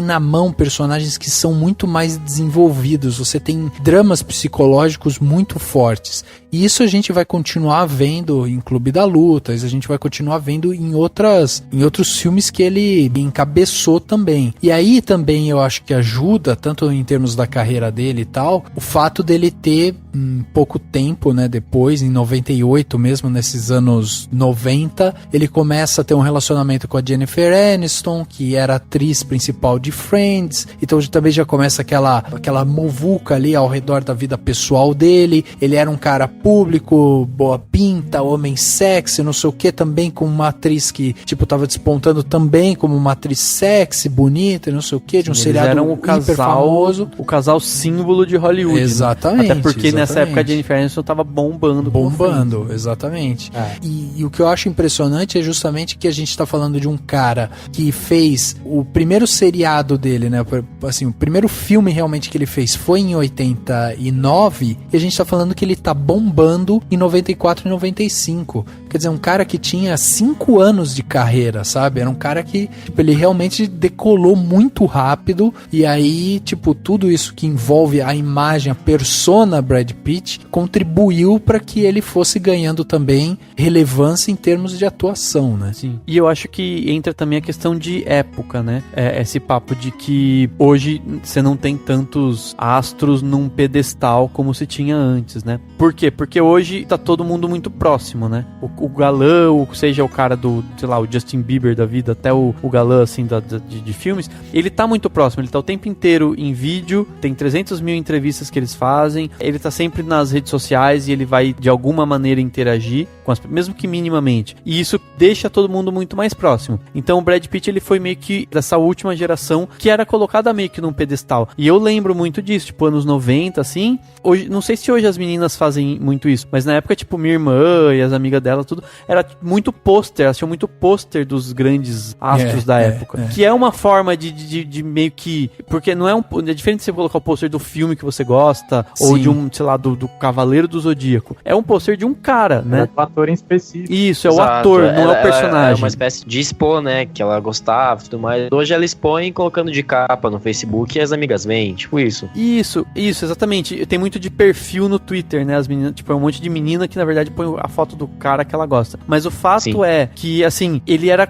na mão personagens que são muito mais desenvolvidos, você tem dramas psicológicos muito fortes. E isso a gente vai continuar vendo em Clube da Luta, a gente vai continuar vendo em outros filmes que ele encabeçou também. E aí também eu acho que ajuda, tanto em termos da carreira dele e tal, o fato dele ter pouco tempo, né, depois, em 98 mesmo, nesses anos 90, ele começa a ter um relacionamento com a Jennifer Aniston, que era a atriz principal de Friends, então também já começa aquela muvuca ali ao redor da vida pessoal dele. Ele era um cara público, boa pinta, homem sexy, não sei o que, também com uma atriz que, tipo, tava despontando também como uma atriz sexy, bonita, não sei o que, de um seriado eram hiper famoso. O casal símbolo de Hollywood. Exatamente. Né? Até porque nessa época a Jennifer Aniston tava bombando. Exatamente. E o que eu acho impressionante é justamente que a gente tá falando de um cara que fez o primeiro seriado dele, né? Assim, o primeiro filme realmente que ele fez foi em 89, e a gente tá falando que ele tá bombando em 94 e 95. Quer dizer, um cara que tinha 5 anos de carreira, sabe? Era um cara que, tipo, ele realmente decolou muito rápido, e aí, tipo, tudo isso que envolve a imagem, a persona Brad Pitt, contribuiu para que ele fosse ganhando também relevância em termos de atuação, né? Sim. E eu acho que entra também a questão de época, né? Esse papo de que hoje você não tem tantos astros num pedestal como se tinha antes, né? Por quê? Porque hoje tá todo mundo muito próximo, né? O galã, seja o cara do, sei lá, o Justin Bieber da vida, até o galã, assim, de filmes, ele tá muito próximo, ele tá o tempo inteiro em vídeo, tem 300 mil entrevistas que eles fazem, ele tá sempre nas redes sociais e ele vai, de alguma maneira, interagir com mesmo que minimamente. E isso deixa todo mundo muito mais próximo. Então o Brad Pitt, ele foi meio que dessa última geração que era colocada meio que num pedestal. E eu lembro muito disso, tipo, anos 90, assim. Hoje, não sei se hoje as meninas fazem muito isso, mas na época, tipo, minha irmã e as amigas dela, tudo, era muito pôster, elas tinham muito pôster dos grandes astros da época. Que é uma forma de meio que... Porque não é é diferente de você colocar o pôster do filme que você gosta, Sim. ou de um, sei lá, do Cavaleiro do Zodíaco. É um pôster de um cara, né? É o ator em específico. Isso, é o Exato, ator, não é o personagem. É uma espécie de expor, né? Que ela gostava e tudo mais. Hoje ela expõe colocando de capa no Facebook e as amigas vêm, tipo isso. Isso, exatamente. Tem muito de perfil no Twitter, né? As meninas, tipo, é um monte de menina que na verdade põe a foto do cara que ela gosta. Mas o fato Sim. é que, assim, ele era...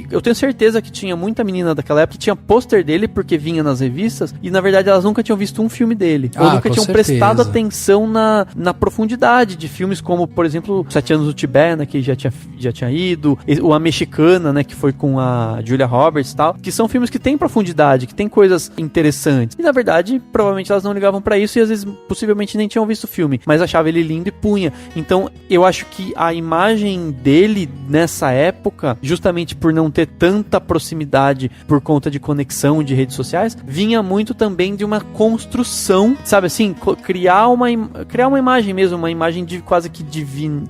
Eu tenho certeza que tinha muita menina daquela época que tinha pôster dele porque vinha nas revistas e na verdade elas nunca tinham visto um filme dele. Ou nunca tinham prestado atenção na profundidade de filmes como, por exemplo, 7 Anos do Tibete, né? Que já tinha ido. Ou A Mexicana, né? Que foi com a Julia Roberts e tal. Que são filmes que têm profundidade, que tem coisas interessantes. E na verdade, provavelmente elas não ligavam pra isso e às vezes possivelmente nem tinham visto o filme. Mas achavam ele lindo e punha. Então eu acho que a imagem dele nessa época, justamente por não ter tanta proximidade por conta de conexão de redes sociais, vinha muito também de uma construção, sabe assim, criar uma imagem mesmo, uma imagem de quase que divina,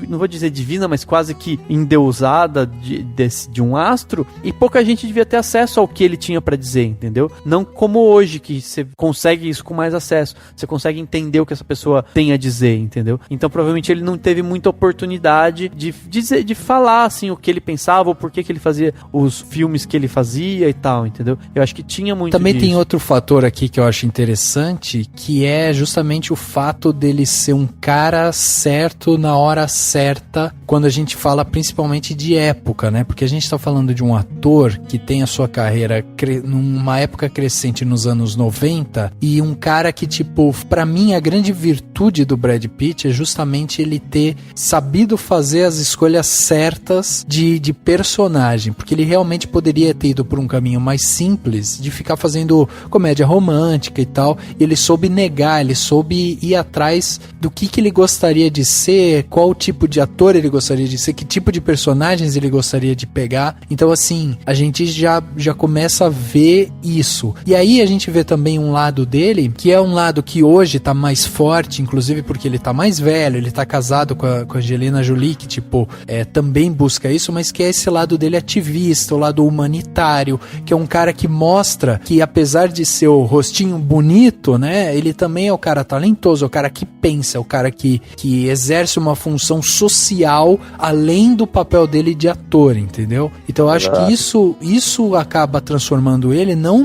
não vou dizer divina, mas quase que endeusada de um astro, e pouca gente devia ter acesso ao que ele tinha pra dizer, entendeu? Não como hoje, que você consegue isso com mais acesso, você consegue entender o que essa pessoa tem a dizer, entendeu? Então provavelmente ele não teve muita oportunidade de falar assim o que ele pensava, ou por que ele fazia os filmes que ele fazia e tal, entendeu? Eu acho que tinha muito Também disso. tem outro fator aqui que eu acho interessante, que é justamente o fato dele ser um cara certo na hora certa, quando a gente fala principalmente de época, né? Porque a gente tá falando de um ator que tem a sua carreira numa época crescente nos anos 90, e um cara que, tipo, pra mim a grande virtude do Brad Pitt é justamente ele ter sabido fazer as escolhas certas de personagem, porque ele realmente poderia ter ido por um caminho mais simples, de ficar fazendo comédia romântica e tal, e ele soube negar, ele soube ir atrás do que ele gostaria de ser, qual tipo de ator ele gostaria de ser, que tipo de personagens ele gostaria de pegar. Então, assim, a gente já começa a ver isso. E aí a gente vê também um lado dele, que é um lado que hoje tá mais forte, inclusive porque ele tá mais velho, ele tá casado com a Angelina Jolie, que, tipo, também busca isso, mas que é esse lado dele ativista, o lado humanitário, que é um cara que mostra que, apesar de ser o rostinho bonito, né, ele também é o cara talentoso, é o cara que pensa, é o cara que exerce uma função social além do papel dele de ator, entendeu? Então eu acho que isso acaba transformando ele não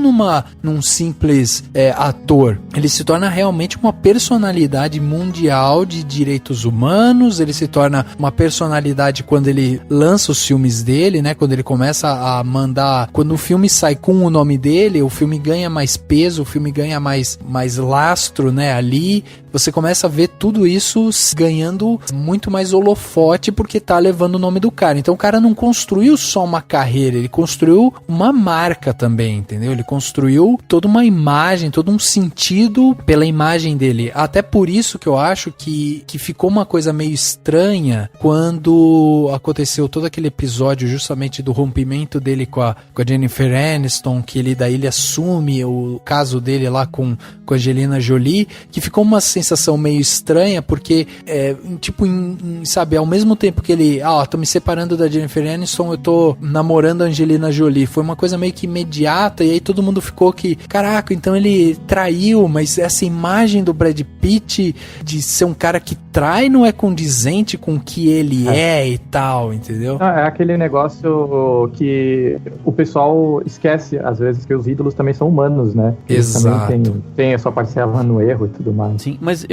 num simples ator. Ele se torna realmente uma personalidade mundial de direitos humanos, ele se torna uma personalidade quando ele lança os filmes dele, né? Quando ele começa a mandar... Quando o filme sai com o nome dele, o filme ganha mais peso, o filme ganha mais lastro, né? Ali, você começa a ver tudo isso ganhando muito mais holofote porque tá levando o nome do cara. Então o cara não construiu só uma carreira, ele construiu uma marca também, entendeu? Ele construiu toda uma imagem, todo um sentido pela imagem dele. Até por isso que eu acho que ficou uma coisa meio estranha quando aconteceu todo aquele episódio justamente do rompimento dele com a Jennifer Aniston, que ele assume o caso dele lá com a Angelina Jolie, que ficou uma sensação meio estranha, porque sabe, ao mesmo tempo que ele, tô me separando da Jennifer Aniston, eu tô namorando a Angelina Jolie, foi uma coisa meio que imediata, e aí todo mundo ficou que, caraca, então ele traiu, mas essa imagem do Brad Pitt de ser um cara que trai não é condizente com o que ele é e tal, entendeu? É aquele negócio que o pessoal esquece, às vezes, que os ídolos também são humanos, né? Eles Exato. também tem a sua parcela no erro e tudo mais. Sim, mas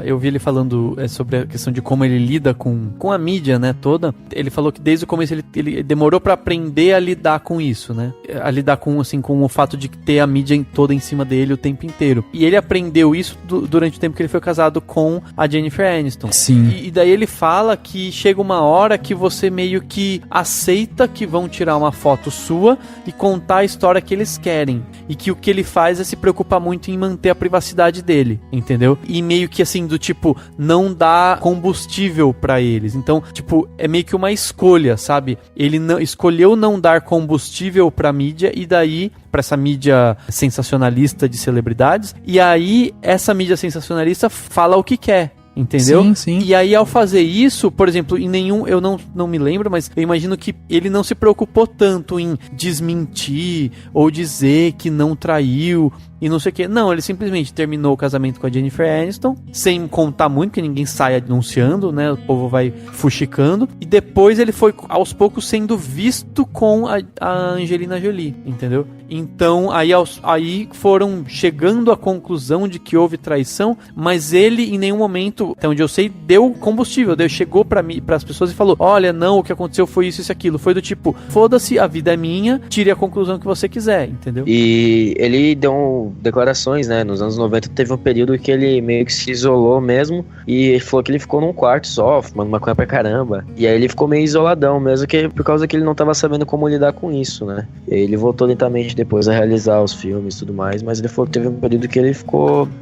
eu vi ele falando sobre a questão de como ele lida com a mídia, né, toda. Ele falou que desde o começo ele demorou pra aprender a lidar com isso, né? A lidar com o fato de ter a mídia toda em cima dele o tempo inteiro. E ele aprendeu isso durante o tempo que ele foi casado com a Jennifer Aniston. Sim. E daí ele fala que chega uma hora que você meio que aceita que vão tirar uma foto sua e contar a história que eles querem. E que o que ele faz é se preocupar muito em manter a privacidade dele, entendeu? E meio que assim, do tipo, não dá combustível pra eles. Então, tipo, é meio que uma escolha, sabe? Ele escolheu não dar combustível pra mídia e daí pra essa mídia sensacionalista de celebridades. E aí, essa mídia sensacionalista fala o que quer. Entendeu? Sim, sim. E aí, ao fazer isso, por exemplo, eu não me lembro, mas eu imagino que ele não se preocupou tanto em desmentir ou dizer que não traiu e não sei o que. Não, ele simplesmente terminou o casamento com a Jennifer Aniston, sem contar muito, que ninguém sai anunciando, né? O povo vai fuxicando. E depois ele foi, aos poucos, sendo visto com a Angelina Jolie, entendeu? Então, aí foram chegando à conclusão de que houve traição, mas ele, em nenhum momento, até onde eu sei, deu combustível. Chegou para as pessoas e falou, olha, não, o que aconteceu foi isso, aquilo. Foi do tipo, foda-se, a vida é minha, tire a conclusão que você quiser, entendeu? E ele deu declarações, né? Nos anos 90 teve um período que ele meio que se isolou mesmo, e ele falou que ele ficou num quarto só, fumando maconha pra caramba. E aí ele ficou meio isoladão mesmo, por causa que ele não tava sabendo como lidar com isso, né? E aí ele voltou lentamente depois a realizar os filmes e tudo mais, mas ele falou que teve um período que ele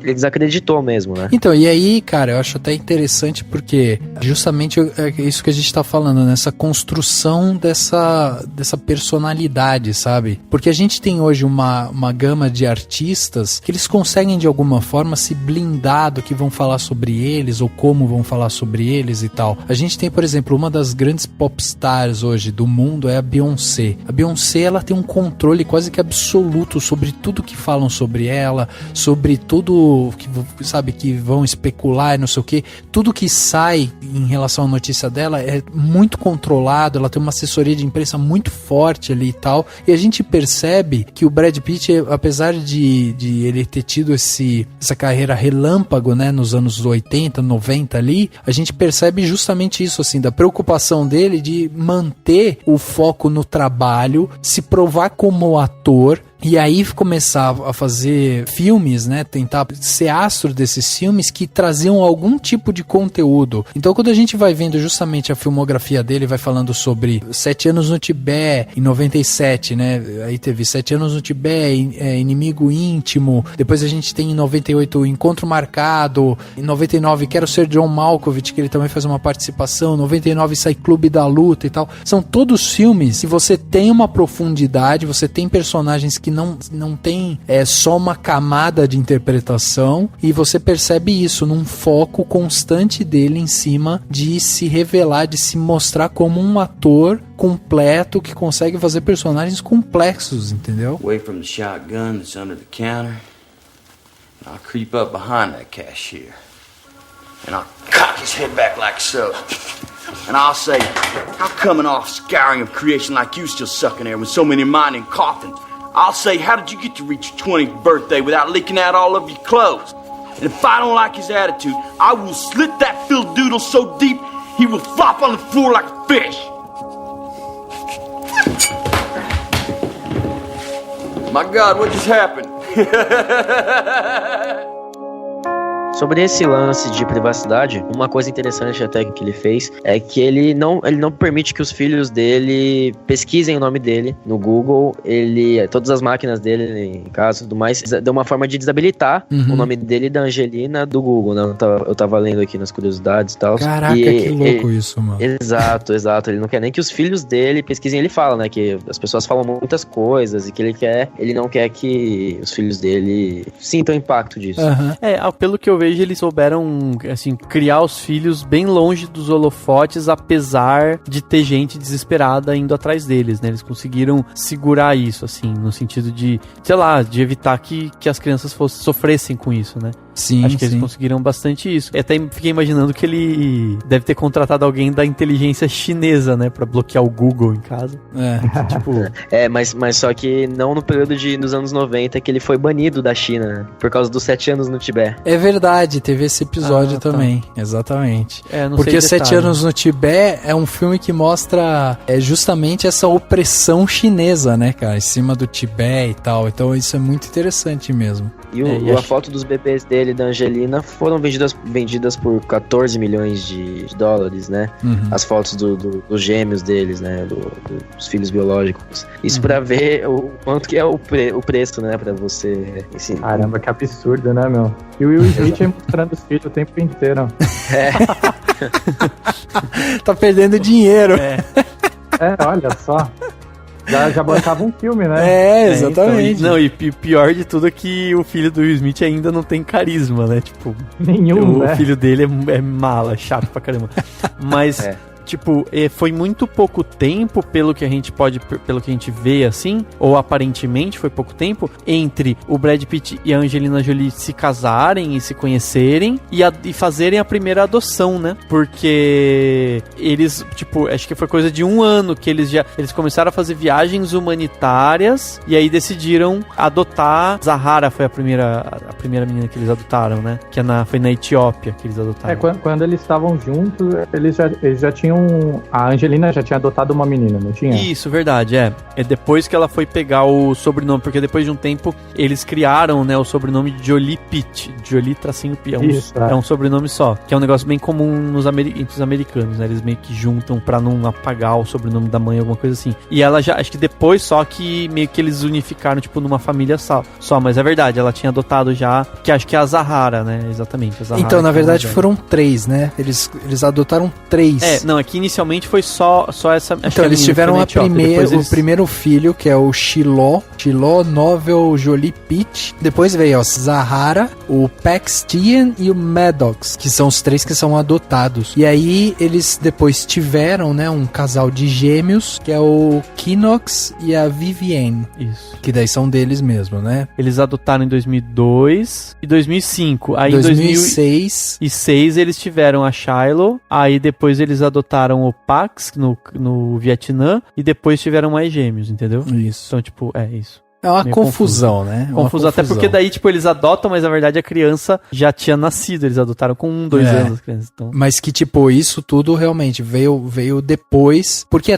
desacreditou mesmo, né? Então, e aí, cara, eu acho até interessante porque justamente é isso que a gente tá falando, nessa construção dessa personalidade, sabe? Porque a gente tem hoje uma gama de artistas que eles conseguem de alguma forma se blindar do que vão falar sobre eles ou como vão falar sobre eles e tal. A gente tem, por exemplo, uma das grandes popstars hoje do mundo é a Beyoncé. A Beyoncé, ela tem um controle quase que absoluto sobre tudo que falam sobre ela, sobre tudo que, sabe, que vão especular e não sei o que. Tudo que sai em relação à notícia dela é muito controlado, ela tem uma assessoria de imprensa muito forte ali e tal. E a gente percebe que o Brad Pitt, apesar de ele ter tido essa carreira relâmpago, né, nos anos 80, 90 ali, a gente percebe justamente isso, assim, da preocupação dele de manter o foco no trabalho, se provar como ator, E aí começar a fazer filmes, né, tentar ser astro desses filmes que traziam algum tipo de conteúdo. Então quando a gente vai vendo justamente a filmografia dele, vai falando sobre 7 anos no Tibete, em 97, né, aí teve 7 anos no Tibete, Inimigo Íntimo, depois a gente tem em 98 Encontro Marcado, em 99 Quero Ser John Malkovich, que ele também faz uma participação, 99 sai Clube da Luta e tal. São todos filmes que você tem uma profundidade, você tem personagens que não tem só uma camada de interpretação, e você percebe isso num foco constante dele em cima de se revelar, de se mostrar como um ator completo que consegue fazer personagens complexos, entendeu? Away from the shotgun that's under the counter, and I'll creep up behind that cashier, and I'll cock his head back like so. And I'll say, how come an offscouring of creation like you still sucking air with so many mining coffins? I'll say, how did you get to reach your 20th birthday without leaking out all of your clothes? And if I don't like his attitude, I will slit that Phil Doodle so deep, he will flop on the floor like a fish. My God, what just happened? Sobre esse lance de privacidade, uma coisa interessante até que ele fez é que ele não permite que os filhos dele pesquisem o nome dele no Google. Todas as máquinas dele em casa e tudo mais, deu uma forma de desabilitar o nome dele e da Angelina do Google, né? Eu tava lendo aqui nas curiosidades e tal. Caraca, que louco isso, mano. Exato. Ele não quer nem que os filhos dele pesquisem. Ele fala, né, que as pessoas falam muitas coisas e que ele não quer que os filhos dele sintam o impacto disso. Pelo que eu vejo, eles souberam, assim, criar os filhos bem longe dos holofotes, apesar de ter gente desesperada indo atrás deles, né? Eles conseguiram segurar isso, assim, no sentido de, sei lá, de evitar que as crianças sofressem com isso, né? Sim, acho que eles conseguiram bastante isso. Até fiquei imaginando que ele deve ter contratado alguém da inteligência chinesa, né? Pra bloquear o Google em casa. Mas só que não no período dos anos 90, que ele foi banido da China, né? Por causa dos 7 anos no Tibete. É verdade, teve esse episódio também. Exatamente. Porque 7 anos no Tibete é um filme que mostra justamente essa opressão chinesa, né, cara? Em cima do Tibete e tal. Então isso é muito interessante mesmo. E a foto dos bebês dele e da Angelina foram vendidas por 14 milhões de dólares, né? As fotos dos gêmeos deles, né? Dos filhos biológicos. Isso pra ver o quanto que é o preço, né? Pra você ensinar. Caramba, que absurdo, né, meu? E o Will Smith mostrando os filhos o tempo inteiro. Tá perdendo dinheiro. Olha só. Já bancava um filme, né? Exatamente. Então, e pior de tudo é que o filho do Will Smith ainda não tem carisma, né? Tipo, nenhum, o filho dele é mala, chato pra caramba. Mas... Tipo, foi muito pouco tempo, pelo que a gente vê assim, ou aparentemente foi pouco tempo, entre o Brad Pitt e a Angelina Jolie se casarem e se conhecerem e fazerem a primeira adoção, né? Porque eles, tipo, acho que foi coisa de 1 ano que eles começaram a fazer viagens humanitárias e aí decidiram adotar. Zahara foi a primeira menina que eles adotaram, né? Que foi na Etiópia que eles adotaram. Quando eles estavam juntos, eles já tinham. A Angelina já tinha adotado uma menina, não tinha? Isso, verdade, É depois que ela foi pegar o sobrenome, porque depois de um tempo eles criaram, né, o sobrenome Jolie Pitt. Jolie tracinho Pitt. É um sobrenome só, que é um negócio bem comum entre os americanos, né? Eles meio que juntam pra não apagar o sobrenome da mãe, alguma coisa assim. E ela já, acho que depois só que meio que eles unificaram, tipo, numa família só. Mas é verdade, ela tinha adotado já, que acho que é a Zahara, né? Exatamente, a Zahara. Então, na verdade, foram 3, né? Eles adotaram 3. Não, aqui inicialmente foi só essa... Então, eles tiveram o primeiro filho, que é o Shiloh Novel Jolie Pitt. Depois veio a Zahara, o Paxton e o Maddox, que são os 3 que são adotados. E aí, eles depois tiveram, né, um casal de gêmeos, que é o Kinox e a Vivienne. Isso. Que daí são deles mesmo, né? Eles adotaram em 2002 e 2005. Aí 2006. Em 2006 eles tiveram a Shiloh. Aí depois eles adotaram o Pax no Vietnã. E depois tiveram mais gêmeos, entendeu? Isso. Então, tipo, isso. É uma meio confusão, né? É uma Confuso, até porque daí, tipo, eles adotam, mas na verdade a criança já tinha nascido, eles adotaram com 2 anos as crianças. Então... Mas que, tipo, isso tudo realmente veio depois, porque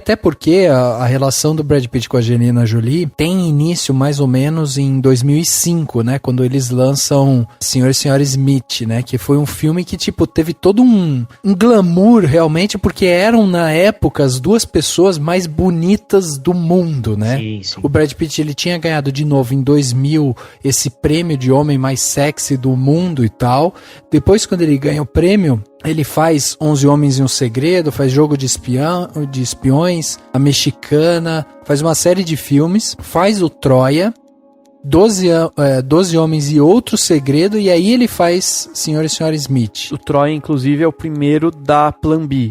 a relação do Brad Pitt com a Angelina Jolie tem início mais ou menos em 2005, né? Quando eles lançam Sr. e Sra. Smith, né? Que foi um filme que, tipo, teve todo um glamour realmente, porque eram, na época, as duas pessoas mais bonitas do mundo, né? Sim, sim. O Brad Pitt, ele tinha ganhado de novo em 2000 esse prêmio de homem mais sexy do mundo e tal. Depois, quando ele ganha o prêmio, ele faz 11 Homens e um Segredo, faz Jogo de Espiões, A Mexicana, faz uma série de filmes, faz o Troia, 12 Homens e Outro Segredo, e aí ele faz Sr. e Sra. Smith. O Troia, inclusive, é o primeiro da Plan B.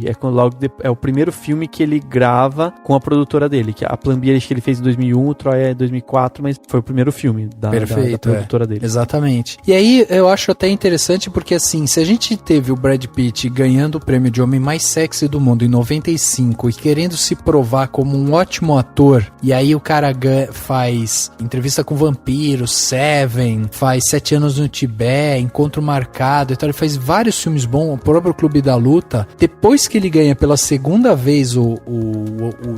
É o primeiro filme que ele grava com a produtora dele. Que a Plan B acho que ele fez em 2001, o Troia é 2004, mas foi o primeiro filme da produtora dele. Exatamente. E aí eu acho até interessante porque, assim, se a gente teve o Brad Pitt ganhando o prêmio de homem mais sexy do mundo em 95 e querendo se provar como um ótimo ator, e aí o cara faz Entrevista com o Vampiro, Seven, faz 7 Anos no Tibete, Encontro Marcado e tal, ele faz vários filmes bons, o próprio Clube da Luta. Depois que ele ganha pela segunda vez o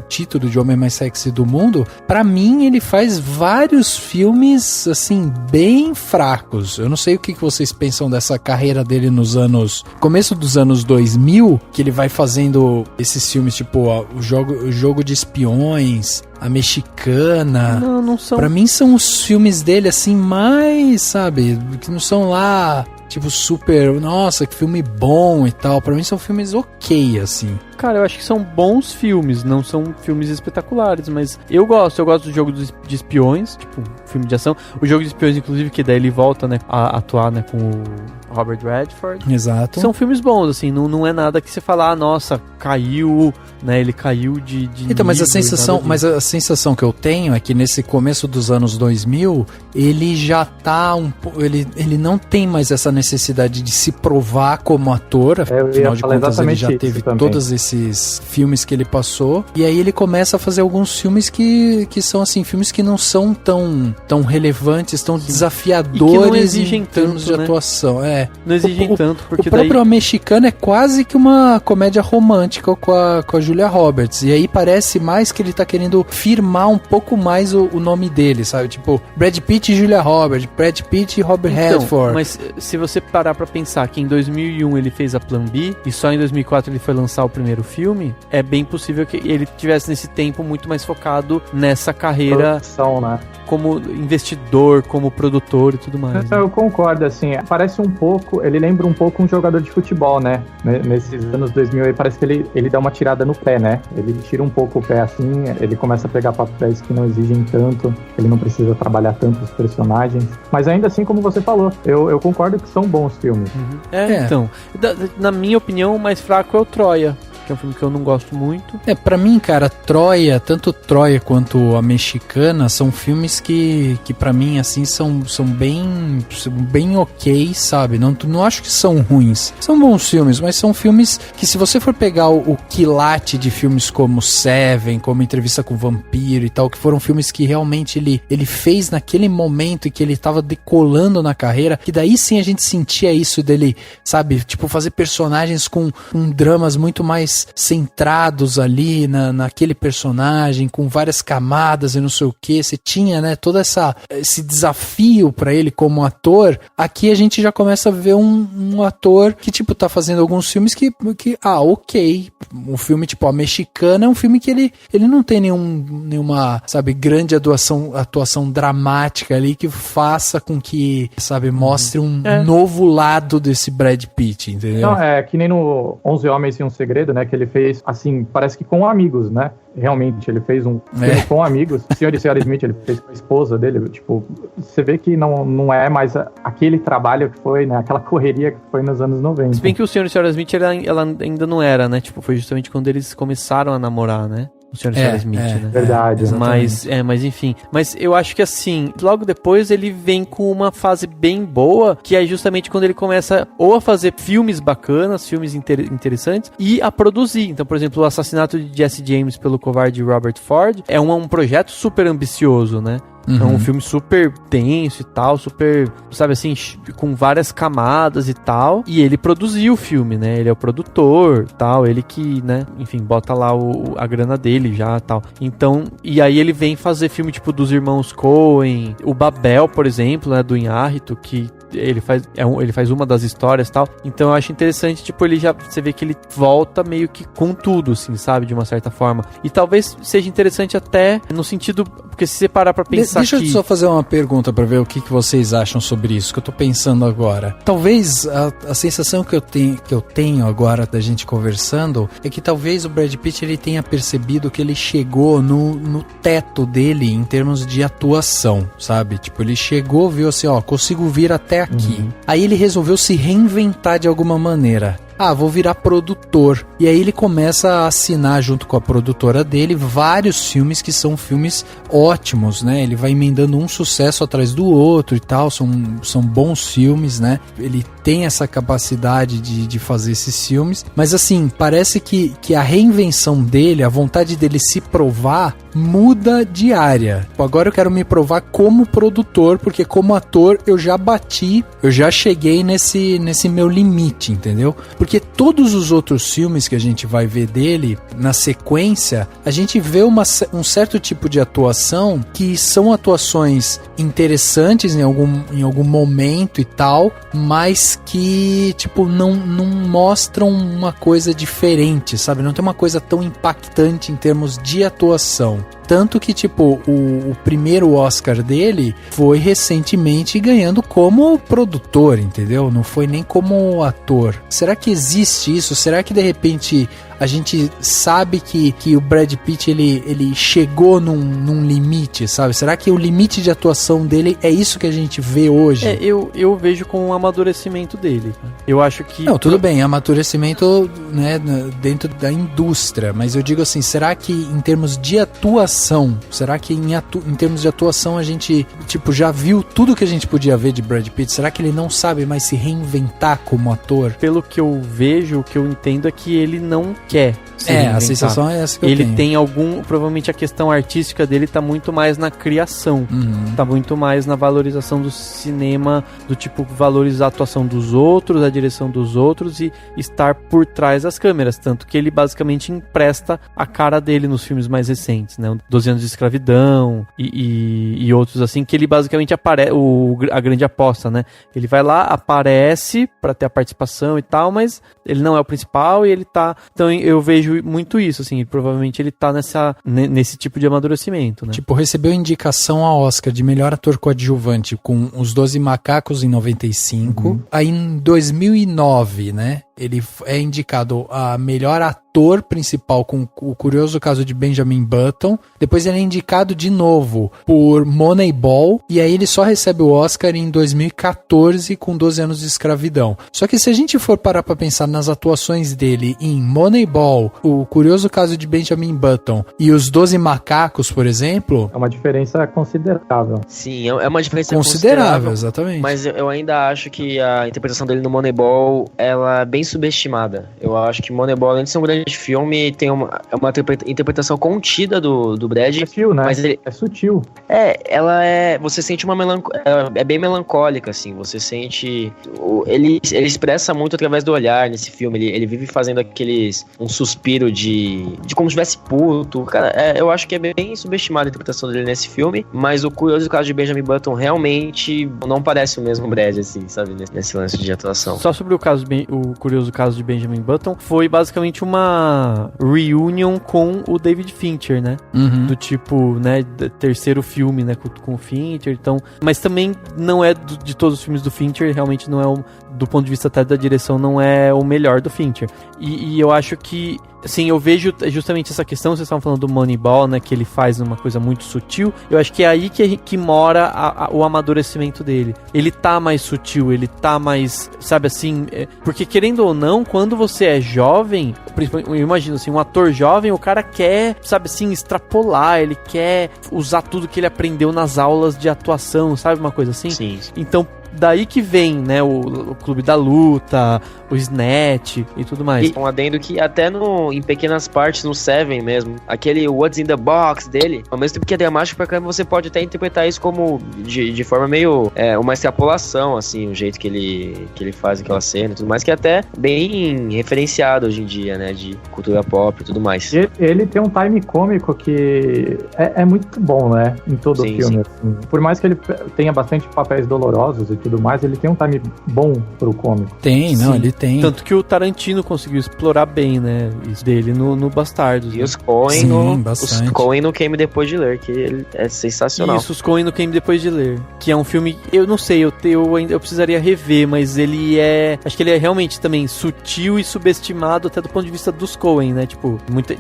título de homem mais sexy do mundo, pra mim ele faz vários filmes, assim, bem fracos. Eu não sei o que vocês pensam dessa carreira dele começo dos anos 2000, que ele vai fazendo esses filmes, tipo, o Jogo de Espiões, A Mexicana. Não são. Pra mim são os filmes dele, assim, mais, sabe, que não são lá, tipo, super, nossa, que filme bom e tal. Pra mim são filmes ok, assim. Cara, eu acho que são bons filmes, não são filmes espetaculares, mas eu gosto do Jogo de Espiões, tipo, filme de ação. O Jogo de Espiões, inclusive, que daí ele volta, né, a atuar, né, com o Robert Redford. Exato. São filmes bons, assim, não é nada que você fala, nossa, caiu, né, ele caiu de então, mas a sensação que eu tenho é que nesse começo dos anos 2000, ele já tá ele não tem mais essa necessidade de se provar como ator, afinal de contas ele já teve todos esses filmes que ele passou, e aí ele começa a fazer alguns filmes que são, assim, filmes que não são tão relevantes, tão desafiadores, e que não exigem em termos tanto, de atuação. Não exigem tanto, porque o próprio A Mexicana é quase que uma comédia romântica com a Julia Roberts, e aí parece mais que ele tá querendo firmar um pouco mais o nome dele, sabe? Tipo, Brad Pitt e Julia Roberts, Brad Pitt e Robert Redford. Mas se você parar pra pensar que em 2001 ele fez a Plan B, e só em 2004 ele foi lançar o primeiro filme, é bem possível que ele tivesse nesse tempo muito mais focado nessa carreira produção, né? Como investidor, como produtor e tudo mais. Eu concordo, assim, parece um pouco, ele lembra um pouco um jogador de futebol, né? Nesses anos 2000 aí parece que ele dá uma tirada no pé, né? Ele tira um pouco o pé assim, ele começa a pegar papéis que não exigem tanto, ele não precisa trabalhar tanto os personagens, mas ainda assim, como você falou, eu concordo que são bons filmes. Uhum. Então, na minha opinião, o mais fraco é o Troia, que é um filme que eu não gosto muito. Pra mim, cara, Troia, tanto Troia quanto A Mexicana, são filmes que pra mim, assim, são bem ok, sabe? Não acho que são ruins. São bons filmes, mas são filmes que, se você for pegar o quilate de filmes como Seven, como Entrevista com o Vampiro e tal, que foram filmes que realmente ele fez naquele momento e que ele tava decolando na carreira, que daí sim a gente sentia isso dele, sabe? Tipo, fazer personagens com dramas muito mais centrados ali naquele personagem, com várias camadas e não sei o que. Você tinha, né, todo esse desafio pra ele como ator. Aqui a gente já começa a ver um ator que, tipo, tá fazendo alguns filmes que ok. Um filme tipo A Mexicana é um filme que ele não tem nenhuma, sabe, grande atuação dramática ali que faça com que, sabe, mostre um novo lado desse Brad Pitt, entendeu? Não, é que nem no 11 Homens e um Segredo, né, que ele fez, assim, parece que com amigos, né? Realmente, ele fez um filme com amigos. Sr. e Sra. Smith, ele fez com a esposa dele. Tipo, você vê que não é mais aquele trabalho que foi, né? Aquela correria que foi nos anos 90. Se bem que o Sr. e Sra. Smith, ela ainda não era, né? Tipo, foi justamente quando eles começaram a namorar, né? O Sr. e Sra. Smith, né? Verdade. Mas enfim. Mas eu acho que, assim, logo depois ele vem com uma fase bem boa, que é justamente quando ele começa ou a fazer filmes bacanas, filmes interessantes, e a produzir. Então, por exemplo, o Assassinato de Jesse James pelo covarde Robert Ford é um projeto super ambicioso, né? É um filme super tenso e tal, super, sabe assim, com várias camadas e tal. E ele produziu o filme, né? Ele é o produtor, tal, ele que, né, enfim, bota lá a grana dele já, tal. Então, e aí ele vem fazer filme tipo dos irmãos Coen, o Babel, por exemplo, né, do Inhárritu, que ele faz uma das histórias e tal. Então eu acho interessante, tipo, você vê que ele volta meio que com tudo, assim, sabe? De uma certa forma. E talvez seja interessante até no sentido, porque se você parar pra pensar Deixa eu só fazer uma pergunta pra ver o que vocês acham sobre isso, que eu tô pensando agora. Talvez a sensação que eu tenho agora da gente conversando é que talvez o Brad Pitt ele tenha percebido que ele chegou no teto dele em termos de atuação, sabe? Tipo, ele chegou, viu assim, ó, consigo vir até aqui. Aí ele resolveu se reinventar de alguma maneira. Vou virar produtor. E aí ele começa a assinar junto com a produtora dele vários filmes que são filmes ótimos, né? Ele vai emendando um sucesso atrás do outro e tal, são bons filmes, né? Ele tem essa capacidade de fazer esses filmes, mas assim, parece que a reinvenção dele, a vontade dele se provar, muda de área. Agora eu quero me provar como produtor, porque como ator eu já cheguei nesse meu limite, entendeu? Porque todos os outros filmes que a gente vai ver dele, na sequência, a gente vê um certo tipo de atuação que são atuações interessantes em algum momento e tal, mas que, tipo, não mostram uma coisa diferente, sabe? Não tem uma coisa tão impactante em termos de atuação. Tanto que, tipo, o primeiro Oscar dele foi recentemente ganhando como produtor, entendeu? Não foi nem como ator. Será que existe isso? Será que, de repente, a gente sabe que o Brad Pitt, ele chegou num limite, sabe? Será que o limite de atuação dele é isso que a gente vê hoje? Eu vejo como um amadurecimento dele. Eu acho que... Não, tudo bem, amadurecimento, né, dentro da indústria, mas eu digo assim, será que em termos de atuação, será que em termos de atuação a gente, tipo, já viu tudo que a gente podia ver de Brad Pitt? Será que ele não sabe mais se reinventar como ator? Pelo que eu vejo, o que eu entendo é que ele não quer se reinventar. A sensação é essa que eu tenho. Ele tem provavelmente a questão artística dele tá muito mais na criação, tá muito mais na valorização do cinema, do tipo, valorizar a atuação dos outros, a direção dos outros e estar por trás das câmeras, tanto que ele basicamente empresta a cara dele nos filmes mais recentes, né, 12 anos de escravidão e outros assim, que ele basicamente aparece, a grande aposta, né, ele vai lá, aparece pra ter a participação e tal, mas ele não é o principal e ele tá, então eu vejo muito isso, assim, provavelmente ele tá nesse tipo de amadurecimento, né. Tipo, recebeu indicação ao Oscar de melhor ator coadjuvante com Os 12 Macacos em 95, aí em 2009, né, ele é indicado a melhor ator principal com O Curioso Caso de Benjamin Button. Depois ele é indicado de novo por Moneyball. E aí ele só recebe o Oscar em 2014 com 12 anos de escravidão. Só que se a gente for parar pra pensar nas atuações dele em Moneyball, O Curioso Caso de Benjamin Button e Os 12 Macacos, por exemplo... É uma diferença considerável. Sim, é uma diferença considerável, exatamente. Mas eu ainda acho que a interpretação dele no Moneyball, ela é bem subestimada. Eu acho que Moneyball, além de ser um grande filme, tem uma interpretação contida do Brad. É sutil, né? Mas ele, é sutil. Ela é... Você sente uma melancolia... É bem melancólica, assim. Você sente... Ele expressa muito através do olhar nesse filme. Ele vive fazendo um suspiro de como se estivesse puto. Cara, eu acho que é bem subestimada a interpretação dele nesse filme, mas O Curioso Caso de Benjamin Button realmente não parece o mesmo Brad, assim, sabe? Nesse lance de atuação. Só sobre o Curioso Caso de Benjamin Button, foi basicamente uma reunion com o David Fincher, né? Do tipo, né, terceiro filme, né, com o Fincher, então... Mas também não é de todos os filmes do Fincher, realmente não é do ponto de vista até da direção, não é o melhor do Fincher. E eu acho que, assim, eu vejo justamente essa questão, vocês estavam falando do Moneyball, né, que ele faz uma coisa muito sutil, eu acho que é aí que mora o amadurecimento dele. Ele tá mais sutil, ele tá mais, sabe assim, porque querendo ou não, quando você é jovem, eu imagino assim, um ator jovem, o cara quer, sabe assim, extrapolar, ele quer usar tudo que ele aprendeu nas aulas de atuação, sabe, uma coisa assim? Sim. Então, daí que vem, né, o Clube da Luta, o Snatch e tudo mais. E um adendo que até em pequenas partes, no Seven mesmo, aquele What's in the Box dele, ao mesmo tempo que é dramático pra caramba, você pode até interpretar isso como de forma meio uma extrapolação, assim, o jeito que ele faz aquela cena e tudo mais, que é até bem referenciado hoje em dia, né, de cultura pop e tudo mais. Ele tem um time cômico que é muito bom, né, em todo o filme. Assim. Por mais que ele tenha bastante papéis dolorosos e tudo mais, ele tem um time bom pro cômico. Ele tem. Tanto que o Tarantino conseguiu explorar bem, né, isso dele no Bastardos. E né? os Coen no Queime Depois de Ler, que ele é sensacional. Isso, os Coen no Queime Depois de Ler, que é um filme, eu não sei, eu precisaria rever, mas ele acho que ele é realmente também sutil e subestimado até do ponto de vista dos Coen, né, tipo,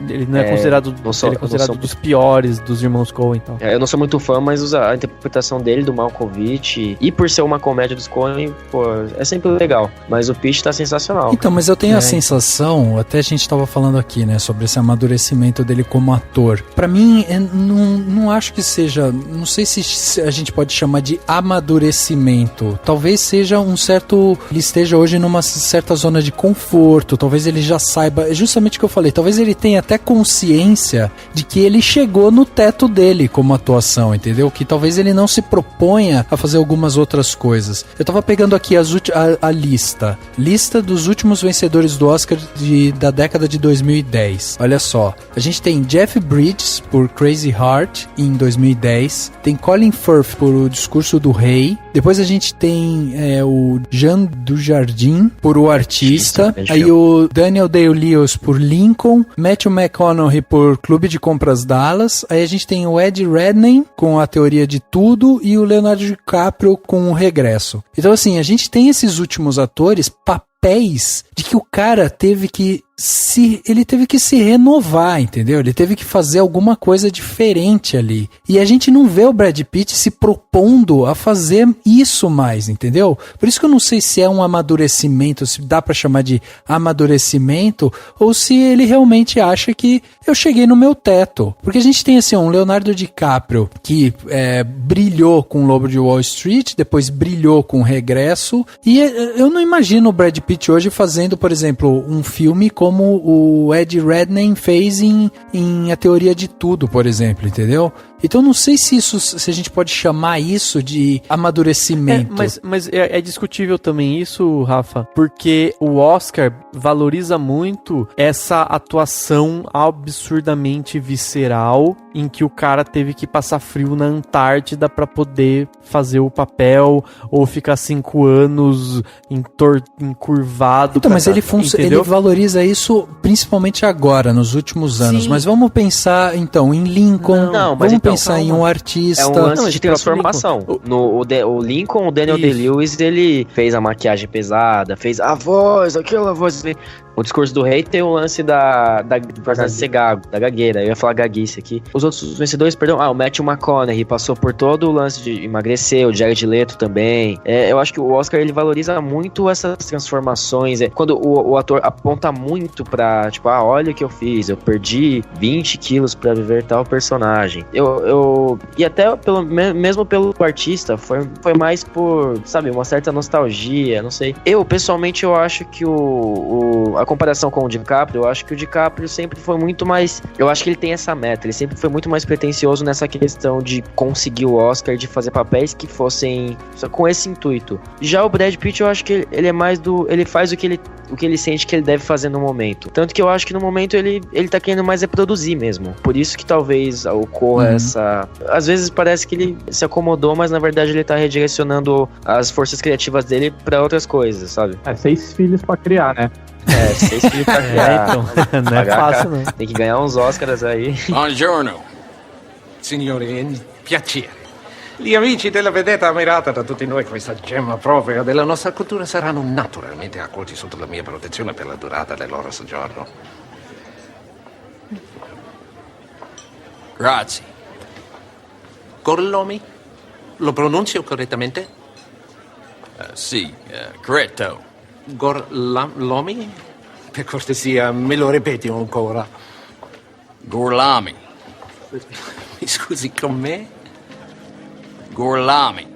ele não é considerado, ele é considerado dos piores dos irmãos Coen e tal. Eu não sou muito fã, mas a interpretação dele, do Malkovich, e por ser uma comédia dos Coen, pô, é sempre legal, mas o Pitch tá sensacional. Então, mas eu tenho a sensação, até a gente tava falando aqui, né, sobre esse amadurecimento dele como ator. Pra mim, não acho que seja, não sei se a gente pode chamar de amadurecimento. Talvez seja ele esteja hoje numa certa zona de conforto, talvez ele já saiba, é justamente o que eu falei, talvez ele tenha até consciência de que ele chegou no teto dele como atuação, entendeu? Que talvez ele não se proponha a fazer algumas outras coisas. Eu tava pegando aqui a lista dos últimos vencedores do Oscar da década de 2010. Olha só, a gente tem Jeff Bridges por Crazy Heart em 2010, tem Colin Firth por O Discurso do Rei, depois a gente tem o Jean Dujardin por O Artista, aí o Daniel Day-Lewis por Lincoln, Matthew McConaughey por Clube de Compras Dallas, aí a gente tem o Ed Redmayne com A Teoria de Tudo e o Leonardo DiCaprio com O Regresso. Então assim, a gente tem esses últimos atores papéis de que o cara teve que se renovar, entendeu? Ele teve que fazer alguma coisa diferente ali. E a gente não vê o Brad Pitt se propondo a fazer isso mais, entendeu? Por isso que eu não sei se é um amadurecimento, se dá pra chamar de amadurecimento, ou se ele realmente acha que eu cheguei no meu teto. Porque a gente tem assim, um Leonardo DiCaprio que brilhou com o Lobo de Wall Street, depois brilhou com o Regresso, e eu não imagino o Brad Pitt hoje fazendo, por exemplo, um filme como o Ed Redmayne fez em A Teoria de Tudo, por exemplo, entendeu? Então não sei se a gente pode chamar isso de amadurecimento. Mas é discutível também isso, Rafa, porque o Oscar valoriza muito essa atuação absurdamente visceral em que o cara teve que passar frio na Antártida pra poder fazer o papel ou ficar 5 anos encurvado. Então, mas ele valoriza isso principalmente agora, nos últimos anos. Sim. Mas vamos pensar, então, em Lincoln. Vamos pensar em Um Artista. É um lance de transformação. O Lincoln, o Daniel Day-Lewis, ele fez a maquiagem pesada, fez a voz, aquela voz... O Discurso do Rei tem o lance da ser gago, da gagueira. Eu ia falar gaguice aqui. Os outros vencedores, o Matthew McConaughey passou por todo o lance de emagrecer, o Jared Leto também. Eu acho que o Oscar, ele valoriza muito essas transformações. Quando o ator aponta muito pra, tipo, olha o que eu fiz, eu perdi 20 quilos pra viver tal personagem. E até mesmo pelo artista, foi mais por, sabe, uma certa nostalgia, não sei. Pessoalmente, eu acho que a comparação com o DiCaprio, eu acho que o DiCaprio sempre foi muito mais... Eu acho que ele tem essa meta, ele sempre foi muito mais pretensioso nessa questão de conseguir o Oscar, de fazer papéis que fossem com esse intuito. Já o Brad Pitt, eu acho que ele é mais ele faz o que ele sente que ele deve fazer no momento. Tanto que eu acho que no momento ele tá querendo mais reproduzir mesmo. Por isso que talvez ocorra essa... Às vezes parece que ele se acomodou, mas na verdade ele tá redirecionando as forças criativas dele pra outras coisas, sabe? 6 filhos pra criar, né? 6 filhos pra criar. Então, não é fácil, não. Tem que ganhar uns Oscars aí. Buongiorno. Signori, piacere. Gli amici della vedetta ammirata da tutti noi, questa gemma propria della nostra cultura, saranno naturalmente accolti sotto la mia protezione per la durata del loro soggiorno. Grazie. Gorlomi? Lo pronuncio correttamente? Sì, corretto. Gorlomi? Per cortesia, me lo ripeti ancora. Gorlami. Mi scusi, con me? Gorlami.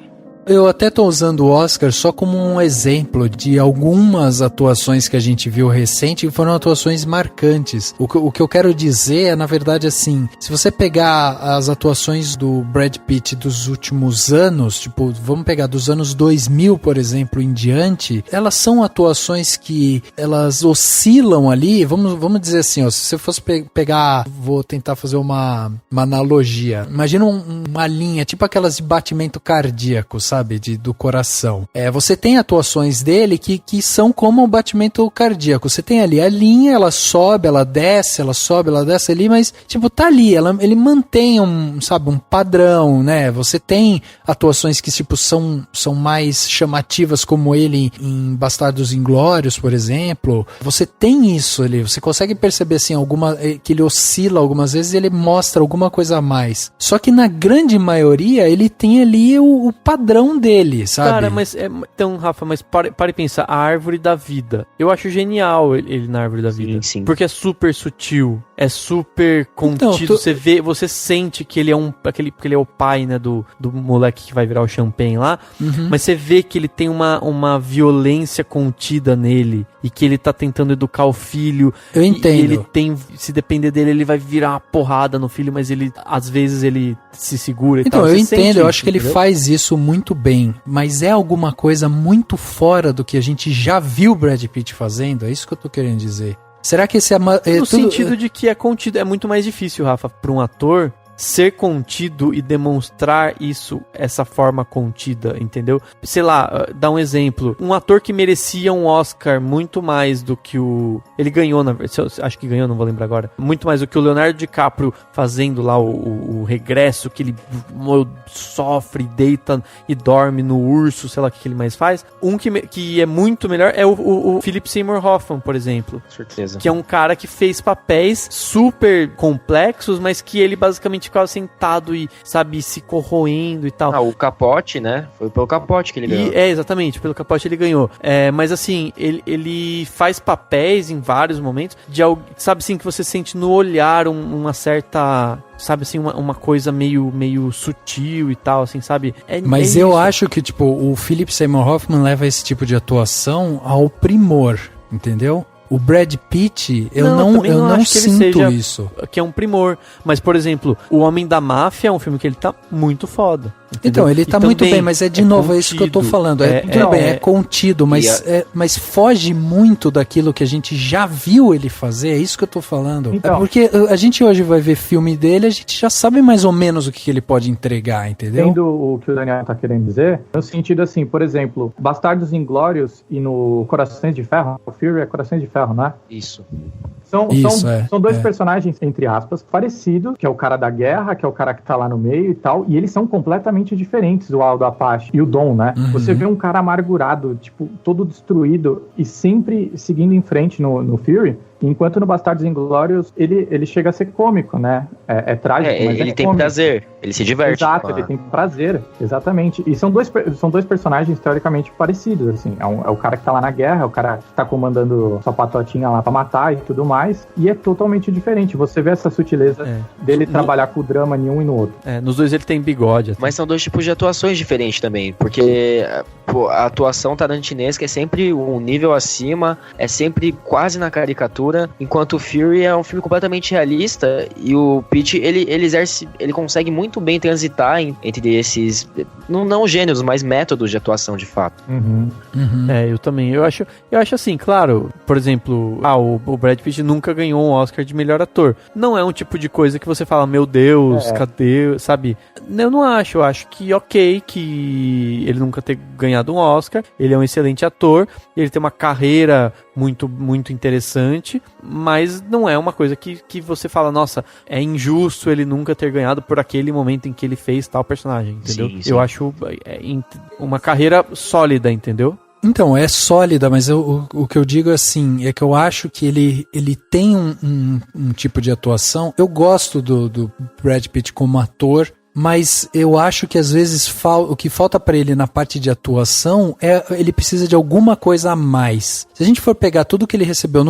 Eu até tô usando o Oscar só como um exemplo de algumas atuações que a gente viu recente que foram atuações marcantes. O que eu quero dizer é, na verdade, assim, se você pegar as atuações do Brad Pitt dos últimos anos, tipo, vamos pegar dos anos 2000, por exemplo, em diante, elas são atuações que elas oscilam ali, vamos dizer assim, ó, se você fosse pegar, vou tentar fazer uma analogia, imagina uma linha, tipo aquelas de batimento cardíaco, sabe? Do coração. Você tem atuações dele que são como um batimento cardíaco. Você tem ali a linha, ela sobe, ela desce, ela sobe, ela desce ali, mas, tipo, tá ali. Ele mantém um padrão, né? Você tem atuações que, tipo, são mais chamativas, como ele em Bastardos Inglórios, por exemplo. Você tem isso ali. Você consegue perceber, assim, que ele oscila algumas vezes e ele mostra alguma coisa a mais. Só que na grande maioria, ele tem ali o padrão dele, sabe? Cara, mas então, Rafa, mas para e pensar, a árvore da vida. Eu acho genial ele na árvore da vida. Sim. Porque é super sutil, é super contido. Então, você sente que ele é porque ele é o pai, né, do moleque que vai virar o champanhe lá. Uhum. Mas você vê que ele tem uma violência contida nele e que ele tá tentando educar o filho. Eu entendo. E ele tem, se depender dele, ele vai virar uma porrada no filho, mas ele, às vezes, ele se segura e então, tal. Então, eu Você entendo, eu acho que entendeu? ele faz isso muito bem, mas é alguma coisa muito fora do que a gente já viu o Brad Pitt fazendo? É isso que eu tô querendo dizer. Será que esse no sentido de que é contido, é muito mais difícil, Rafa, para um ator ser contido e demonstrar essa forma contida, entendeu? Sei lá, dá um exemplo. Um ator que merecia um Oscar muito mais do que ele ganhou, acho que ganhou, não vou lembrar agora. Muito mais do que o Leonardo DiCaprio fazendo lá o regresso, que ele sofre, deita e dorme no urso, sei lá o que ele mais faz. Um que é muito melhor é o Philip Seymour Hoffman, por exemplo. Com certeza. Que é um cara que fez papéis super complexos, mas que ele basicamente ficava sentado e, sabe, se corroendo e tal. O Capote, né? Foi pelo Capote que ele ganhou. Exatamente, pelo Capote ele ganhou. Mas assim, ele faz papéis em vários momentos de algo, sabe assim, que você sente no olhar uma certa... Sabe assim, uma coisa meio sutil e tal, assim, sabe? Mas eu acho que, tipo, o Philip Seymour Hoffman leva esse tipo de atuação ao primor, entendeu? O Brad Pitt, eu não sinto isso. Que é um primor. Mas, por exemplo, O Homem da Máfia é um filme que ele tá muito foda. Entendeu? Então, ele tá muito bem, mas de novo, é isso que eu tô falando. É contido, mas foge muito daquilo que a gente já viu ele fazer, é isso que eu tô falando. Então, porque a gente hoje vai ver filme dele, a gente já sabe mais ou menos o que ele pode entregar, entendeu? Entendo o que o Daniel tá querendo dizer, no sentido assim, por exemplo, Bastardos Inglórios e no Corações de Ferro, o Fury é Corações de Ferro, né? Isso. São dois personagens, entre aspas, parecidos, que é o cara da guerra, que é o cara que tá lá no meio e tal, e eles são completamente diferentes, o Aldo Apache e o Dom, né? Uhum. Você vê um cara amargurado, tipo, todo destruído e sempre seguindo em frente no Fury, enquanto no Bastardos Inglórios ele chega a ser cômico, né? É trágico, mas ele tem cômico. Prazer, ele se diverte. Exato, ele tem prazer, exatamente. E são dois personagens teoricamente parecidos, assim. É o cara que tá lá na guerra, é o cara que tá comandando sua patotinha lá pra matar e tudo mais, e é totalmente diferente. Você vê essa sutileza dele trabalhar com o drama em um e no outro. Nos dois ele tem bigode. Mas são dois tipos de atuações diferentes também, porque a atuação tarantinesca é sempre um nível acima, é sempre quase na caricatura, enquanto o Fury é um filme completamente realista, e o Pitt, ele consegue muito bem transitar entre esses, não gêneros, mas métodos de atuação de fato. Uhum. Eu também. Eu acho assim, claro, por exemplo, o Brad Pitt nunca ganhou um Oscar de melhor ator. Não é um tipo de coisa que você fala, meu Deus, cadê, sabe? Eu não acho. Eu acho que ok, que ele nunca ter ganhado um Oscar, ele é um excelente ator, ele tem uma carreira muito, muito interessante, mas não é uma coisa que você fala, nossa, é injusto ele nunca ter ganhado por aquele momento em que ele fez tal personagem, entendeu? Sim. Eu acho uma carreira sólida, entendeu? Então, é sólida, mas o que eu digo assim, é que eu acho que ele tem um tipo de atuação. Eu gosto do Brad Pitt como ator, mas eu acho que às vezes o que falta pra ele na parte de atuação ele precisa de alguma coisa a mais. Se a gente for pegar tudo que ele recebeu,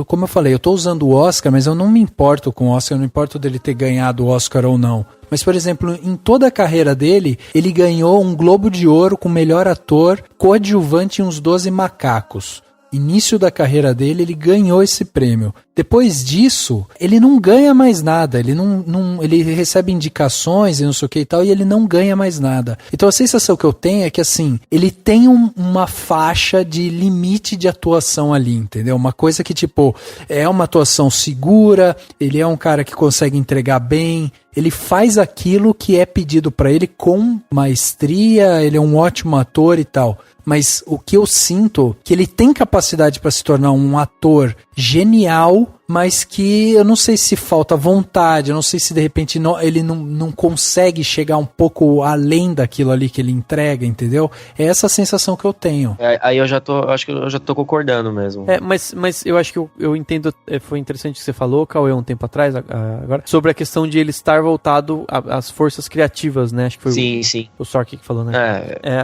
como eu falei, eu tô usando o Oscar, mas eu não me importo com o Oscar, eu não importo dele ter ganhado o Oscar ou não. Mas, por exemplo, em toda a carreira dele, ele ganhou um Globo de Ouro com melhor ator coadjuvante em Uns 12 Macacos. Início da carreira dele, ele ganhou esse prêmio. Depois disso, ele não ganha mais nada. Ele recebe indicações e não sei o que e tal, e ele não ganha mais nada. Então a sensação que eu tenho é que, assim, ele tem uma faixa de limite de atuação ali, entendeu? Uma coisa que, tipo, é uma atuação segura, ele é um cara que consegue entregar bem, ele faz aquilo que é pedido pra ele com maestria, ele é um ótimo ator e tal. Mas o que eu sinto que ele tem capacidade para se tornar um ator genial, mas que eu não sei se falta vontade, eu não sei se de repente ele não consegue chegar um pouco além daquilo ali que ele entrega, entendeu? É essa a sensação que eu tenho. Aí eu acho que eu já tô concordando mesmo. Mas eu acho que eu entendo, foi interessante o que você falou, Cauê, um tempo atrás, agora, sobre a questão de ele estar voltado às forças criativas, né? Acho que foi o Sorkin que falou, né?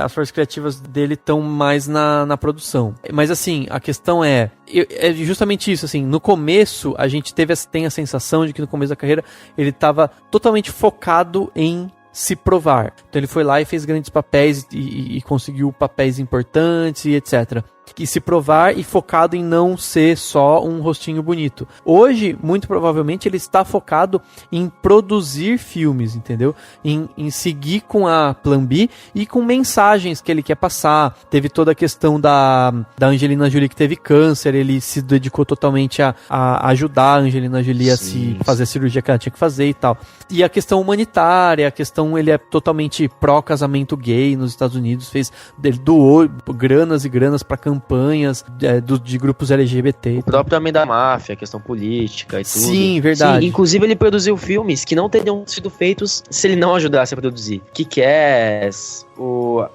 As forças criativas dele estão mais na produção. Mas assim, a questão é justamente isso, assim, no começo a gente tem a sensação de que no começo da carreira ele estava totalmente focado em se provar. Então ele foi lá e fez grandes papéis e conseguiu papéis importantes e etc. E se provar e focado em não ser só um rostinho bonito. Hoje, muito provavelmente, ele está focado em produzir filmes, entendeu? Em seguir com a Plan B e com mensagens que ele quer passar. Teve toda a questão da Angelina Jolie que teve câncer, ele se dedicou totalmente a ajudar a Angelina Jolie a se fazer a cirurgia que ela tinha que fazer e tal. E a questão humanitária, ele é totalmente pró-casamento gay nos Estados Unidos, ele doou granas e granas pra campanhas de grupos LGBT. O próprio Homem da Máfia, a questão política e tudo. Sim, verdade. Sim, inclusive ele produziu filmes que não teriam sido feitos se ele não ajudasse a produzir. Kick-Ass,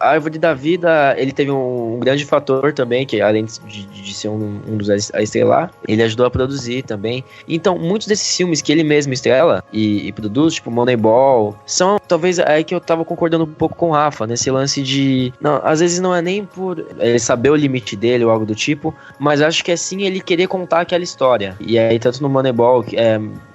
a Árvore da Vida, ele teve um grande fator também, que além de ser um dos a estrelar, ele ajudou a produzir também. Então, muitos desses filmes que ele mesmo estrela e produz, tipo Moneyball, são talvez aí que eu tava concordando um pouco com o Rafa, nesse lance de... Não, às vezes não é nem por ele saber o limite dele ou algo do tipo, mas acho que é sim ele querer contar aquela história. E aí, tanto no Moneyball,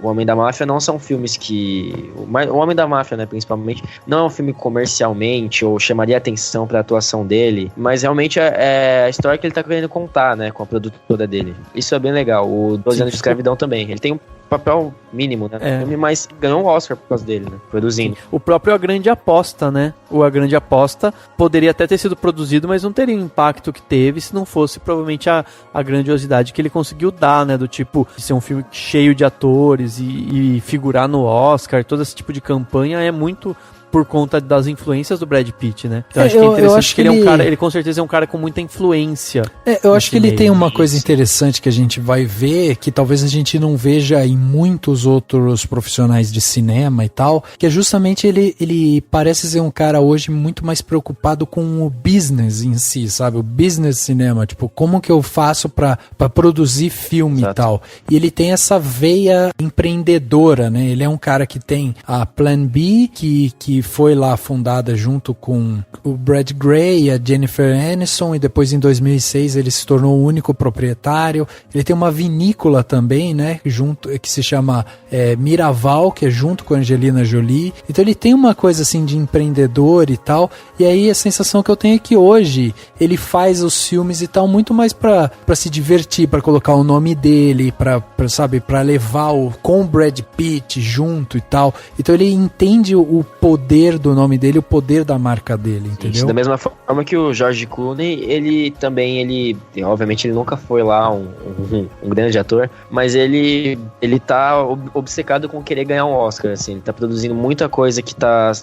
o Homem da Máfia não são filmes que... O Homem da Máfia, né, principalmente, não é um filme comercialmente ou chamaria atenção pra atuação dele, mas realmente é a história que ele tá querendo contar, né, com a produtora dele. Isso é bem legal. O 12 anos de escravidão também. Ele tem um papel mínimo, né? Mas ganhou um Oscar por causa dele, né? Produzindo. O próprio A Grande Aposta, né? A Grande Aposta poderia até ter sido produzido, mas não teria o impacto que teve se não fosse provavelmente a grandiosidade que ele conseguiu dar, né? Do tipo, de ser um filme cheio de atores e figurar no Oscar, todo esse tipo de campanha é muito por conta das influências do Brad Pitt, né? Então acho que é interessante que ele é um cara, ele com certeza é um cara com muita influência. Eu acho que ele tem uma coisa interessante que a gente vai ver, que talvez a gente não veja em muitos outros profissionais de cinema e tal, que é justamente ele parece ser um cara hoje muito mais preocupado com o business em si, sabe? O business cinema, tipo, como que eu faço pra produzir filme e tal. E ele tem essa veia empreendedora, né? Ele é um cara que tem a Plan B, que foi lá fundada junto com o Brad Grey e a Jennifer Aniston, e depois em 2006 ele se tornou o único proprietário. Ele tem uma vinícola também, né, junto, que se chama Miraval, que é junto com a Angelina Jolie. Então ele tem uma coisa assim de empreendedor e tal, e aí a sensação que eu tenho é que hoje ele faz os filmes e tal muito mais pra se divertir, pra colocar o nome dele, pra levar com o Brad Pitt junto e tal. Então ele entende o poder do nome dele, o poder da marca dele, entendeu? Isso, da mesma forma que o George Clooney, ele obviamente ele nunca foi lá um grande ator, mas ele tá obcecado com querer ganhar um Oscar, assim, ele tá produzindo muita coisa que tá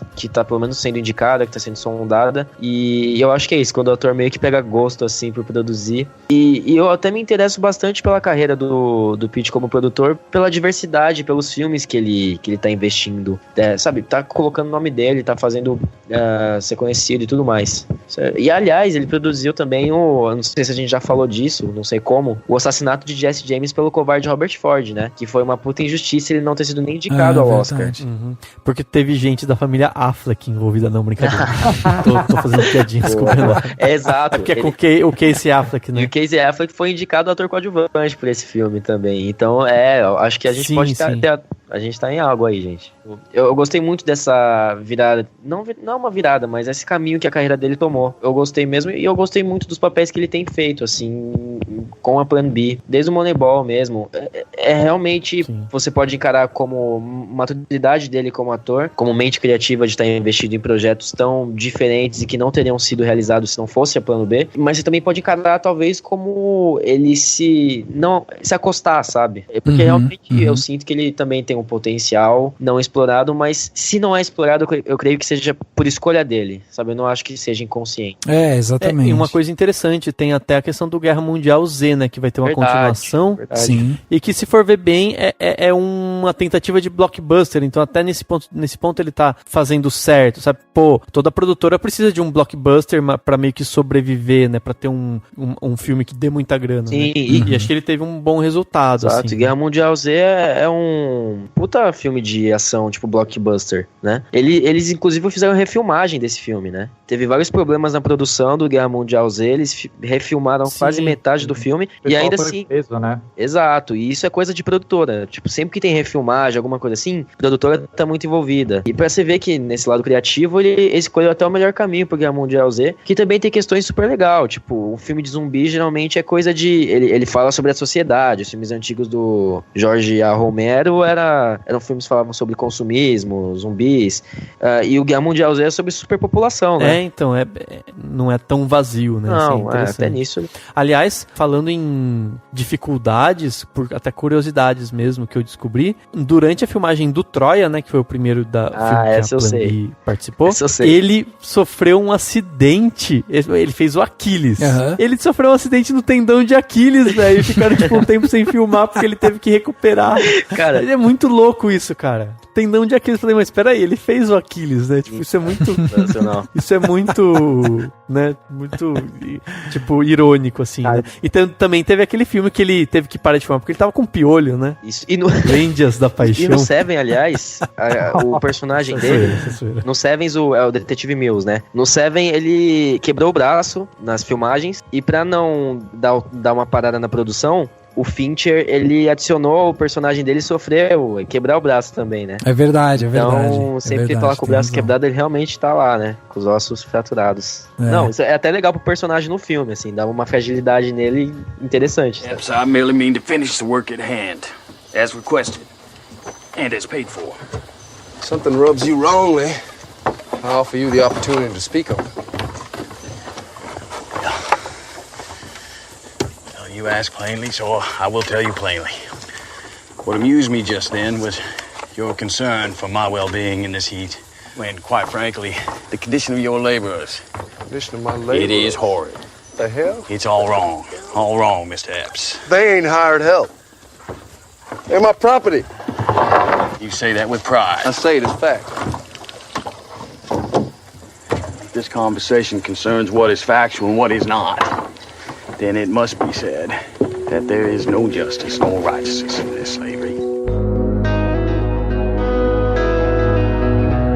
pelo menos sendo indicada, que tá sendo sondada, e eu acho que é isso, quando o ator meio que pega gosto, assim, por produzir, e eu até me interesso bastante pela carreira do Pitt como produtor, pela diversidade, pelos filmes que ele tá investindo, sabe, tá colocando o nome dele tá fazendo ser conhecido e tudo mais. E aliás, ele produziu também eu não sei se a gente já falou disso, não sei como, o assassinato de Jesse James pelo covarde Robert Ford, né? Que foi uma puta injustiça ele não ter sido nem indicado ao Oscar. Porque teve gente da família Affleck envolvida, não, brincadeira. tô fazendo piadinhas com ela. Exato. Porque é o Casey Affleck, né? E o Casey Affleck foi indicado ator coadjuvante por esse filme também. Então, eu acho que a gente pode a gente tá em algo aí, gente. Eu gostei muito dessa virada, não é uma virada, mas esse caminho que a carreira dele tomou. Eu gostei mesmo, e eu gostei muito dos papéis que ele tem feito, assim, com a Plan B. Desde o Moneyball mesmo. Realmente, você pode encarar como maturidade dele como ator, como mente criativa de estar investido em projetos tão diferentes e que não teriam sido realizados se não fosse a Plano B. Mas você também pode encarar, talvez, como ele se acostar, sabe? Porque realmente eu sinto que ele também tem um potencial não explorado, mas se não é explorado, eu creio que seja por escolha dele, sabe? Eu não acho que seja inconsciente. Exatamente. E uma coisa interessante, tem até a questão do Guerra Mundial Z, né? Que vai ter uma continuação. Sim. E que, se for ver bem, é uma tentativa de blockbuster. Então, até nesse ponto ele tá fazendo certo, sabe? Pô, toda produtora precisa de um blockbuster pra meio que sobreviver, né? Pra ter um filme que dê muita grana. Sim, né? E acho que ele teve um bom resultado. Exato. Assim. Guerra Mundial Z é um puta filme de ação, tipo blockbuster, né? Eles inclusive fizeram refilmagem desse filme, né? Teve vários problemas na produção do Guerra Mundial Z, eles refilmaram quase metade do filme e ainda assim... Peso, né? Exato, e isso é coisa de produtora. Tipo, sempre que tem refilmagem, alguma coisa assim, a produtora tá muito envolvida. E pra você ver que nesse lado criativo, ele escolheu até o melhor caminho pro Guerra Mundial Z, que também tem questões super legal. Tipo, um filme de zumbi geralmente é coisa de... Ele fala sobre a sociedade. Os filmes antigos do Jorge A. Romero eram filmes que falavam sobre consumismo, zumbis. E o Guerra Mundial Z é sobre superpopulação, né? Então, não é tão vazio, né? Não, assim, até nisso. Aliás, falando em dificuldades, até curiosidades mesmo que eu descobri, durante a filmagem do Troia, né, que foi o primeiro da filme que a Plan B participou, ele sofreu um acidente, ele fez o Aquiles. Ele sofreu um acidente no tendão de Aquiles, velho, e ficaram tipo um tempo sem filmar porque ele teve que recuperar. Cara, é muito louco isso, cara. Tendão de Aquiles, eu falei, mas peraí, ele fez o Aquiles, né? Tipo, isso é muito... isso é muito, né, muito, tipo, irônico, assim, né? E também teve aquele filme que ele teve que parar de filmar, porque ele tava com piolho, né? Isso. E no... Vendias da Paixão. E no Seven, aliás, o personagem dele... No Seven, é o Detetive Mills, né? No Seven, ele quebrou o braço nas filmagens, e pra não dar uma parada na produção... O Fincher, ele adicionou o personagem dele sofreu quebrar o braço também, né? É verdade, é verdade. Então, sempre que ele tá lá com o braço quebrado, ele realmente tá lá, né? Com os ossos fraturados. Não, isso é até legal pro personagem no filme, assim, dá uma fragilidade nele interessante. Yes, I merely mean to finish the work at hand, as requested, and as paid for. Something rubs you wrong, Lee. I offer you the opportunity to speak on it. You ask plainly, so I will tell you plainly. What amused me just then was your concern for my well-being in this heat, when, quite frankly, the condition of your laborers. Condition of my laborers? It is horrid. The hell? It's all wrong, Mr. Epps. They ain't hired help. They're my property. You say that with pride. I say it as fact. This conversation concerns what is factual and what is not. Then it must be said that there is no justice nor righteousness in this slavery.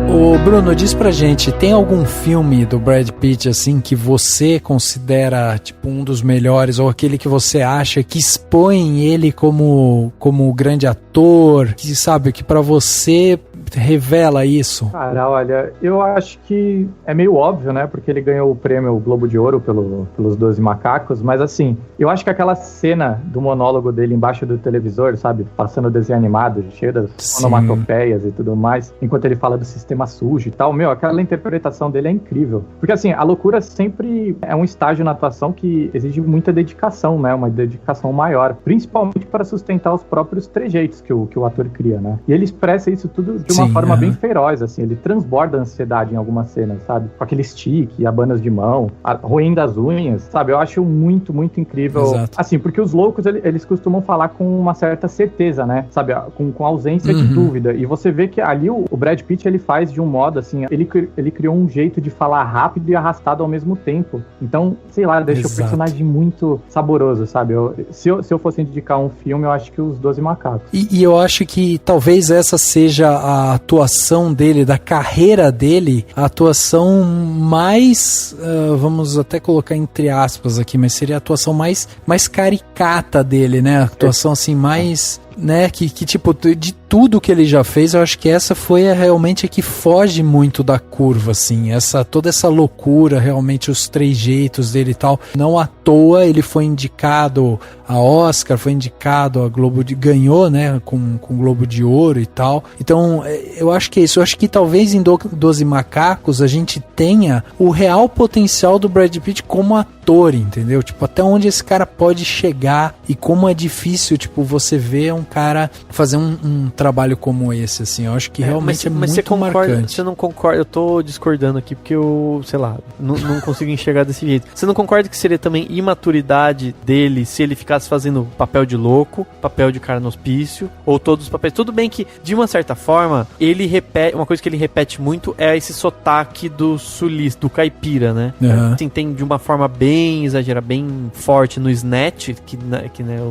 Ô Bruno, diz pra gente, tem algum filme do Brad Pitt, assim, que você considera, tipo, um dos melhores, ou aquele que você acha que expõe ele como grande ator, que, sabe, que pra você revela isso? Cara, olha, eu acho que é meio óbvio, né, porque ele ganhou o prêmio Globo de Ouro pelos 12 Macacos, mas assim, eu acho que aquela cena do monólogo dele embaixo do televisor, sabe, passando o desenho animado, cheio das onomatopeias e tudo mais, enquanto ele fala do sistema sujo e tal, aquela interpretação dele é incrível. Porque assim, a loucura sempre é um estágio na atuação que exige muita dedicação, né, uma dedicação maior, principalmente para sustentar os próprios trejeitos que o ator cria, né. E ele expressa isso tudo de uma forma aham. bem feroz, assim, ele transborda a ansiedade em algumas cenas, sabe? Com aquele stick, abanas de mão, roendo as unhas, sabe? Eu acho muito, muito incrível. Exato. Assim, porque os loucos, eles costumam falar com uma certa certeza, né? Sabe? Com ausência de dúvida. E você vê que ali o Brad Pitt, ele faz de um modo, assim, ele criou um jeito de falar rápido e arrastado ao mesmo tempo. Então, sei lá, deixa o personagem muito saboroso, sabe? Se eu fosse indicar um filme, eu acho que Os 12 Macacos. E eu acho que talvez essa seja a atuação dele, da carreira dele, a atuação mais, vamos até colocar entre aspas aqui, mas seria a atuação mais caricata dele, né? A atuação assim mais... né, que tipo, de tudo que ele já fez, eu acho que essa foi realmente a que foge muito da curva, assim, toda essa loucura, realmente os trejeitos dele e tal, não à toa ele foi indicado a Oscar, foi indicado a ganhou, né, com Globo de Ouro e tal, então eu acho que é isso, eu acho que talvez em 12 Macacos a gente tenha o real potencial do Brad Pitt como ator, entendeu, tipo, até onde esse cara pode chegar e como é difícil, tipo, você ver um cara fazer um trabalho como esse, assim, eu acho que realmente mas muito marcante. Você não concorda, eu tô discordando aqui porque eu, sei lá, não consigo enxergar desse jeito. Você não concorda que seria também imaturidade dele se ele ficasse fazendo papel de louco, papel de cara no hospício, ou todos os papéis? Tudo bem que, de uma certa forma, ele repete, uma coisa que ele repete muito é esse sotaque do sulista, do caipira, né? Uhum. Assim, tem de uma forma bem exagerada, bem forte no Snatch, que né,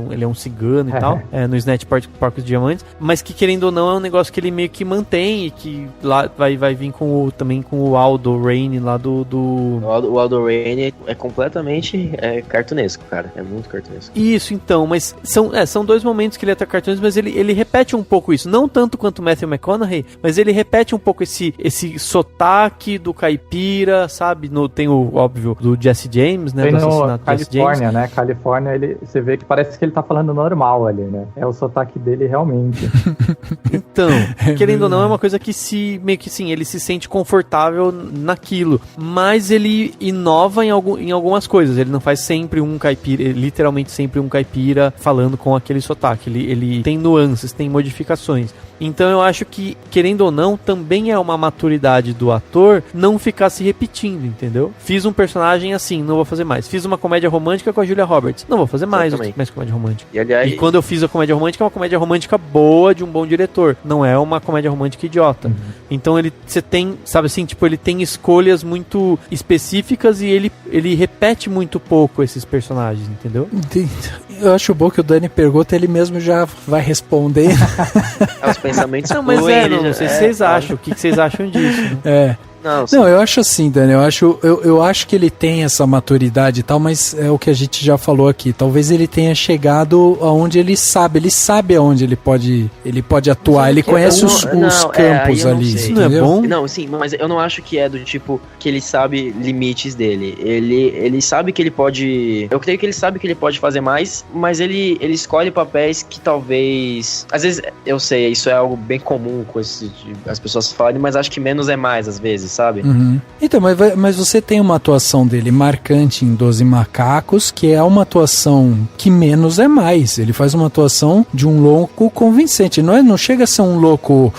ele é um cigano e tal, no Snatch Porcos e Diamantes, mas que querendo ou não é um negócio que ele meio que mantém e que lá vai vir também com o Aldo Raine lá do... O Aldo Raine é completamente cartunesco, cara, é muito cartunesco. Isso, então, mas são dois momentos que ele é cartunesco, mas ele repete um pouco isso, não tanto quanto o Matthew McConaughey, mas ele repete um pouco esse sotaque do caipira, sabe? Tem o, óbvio, do Jesse James, né? Tem do no assassinato do Jesse James. Califórnia, né? Califórnia, você vê que parece que ele tá falando normal ali, né? É o sotaque dele realmente. Então, querendo ou não, é uma coisa que meio que sim, ele se sente confortável naquilo, mas ele inova em algumas coisas, ele não faz sempre um caipira, literalmente sempre um caipira falando com aquele sotaque, ele tem nuances, tem modificações. Então eu acho que, querendo ou não, também é uma maturidade do ator não ficar se repetindo, entendeu? Fiz um personagem assim, não vou fazer mais. Fiz uma comédia romântica com a Julia Roberts, não vou fazer mais comédia romântica. E, aliás, quando eu fiz a comédia romântica, é uma comédia romântica boa, de um bom diretor. Não é uma comédia romântica idiota. Então você tem, sabe assim, tipo, ele tem escolhas muito específicas e ele repete muito pouco esses personagens, entendeu? Eu acho bom que o Dani pergunta, ele mesmo já vai responder. Os pensamentos não, mas não sei se vocês acham. O que vocês acham disso? Né? Não, eu acho assim, Dani, eu acho que ele tem essa maturidade e tal, mas é o que a gente já falou aqui, talvez ele tenha chegado aonde ele sabe aonde ele pode atuar, ele conhece os campos ali, isso não é bom? Não, sim, mas eu não acho que é do tipo que ele sabe limites dele, ele sabe que ele pode, eu creio que ele sabe que ele pode fazer mais, mas ele escolhe papéis que talvez, às vezes, eu sei, isso é algo bem comum com as pessoas falarem, mas acho que menos é mais, às vezes, sabe? Uhum. Então, mas você tem uma atuação dele marcante em 12 Macacos, que é uma atuação que menos é mais. Ele faz uma atuação de um louco convincente. Não chega a ser um louco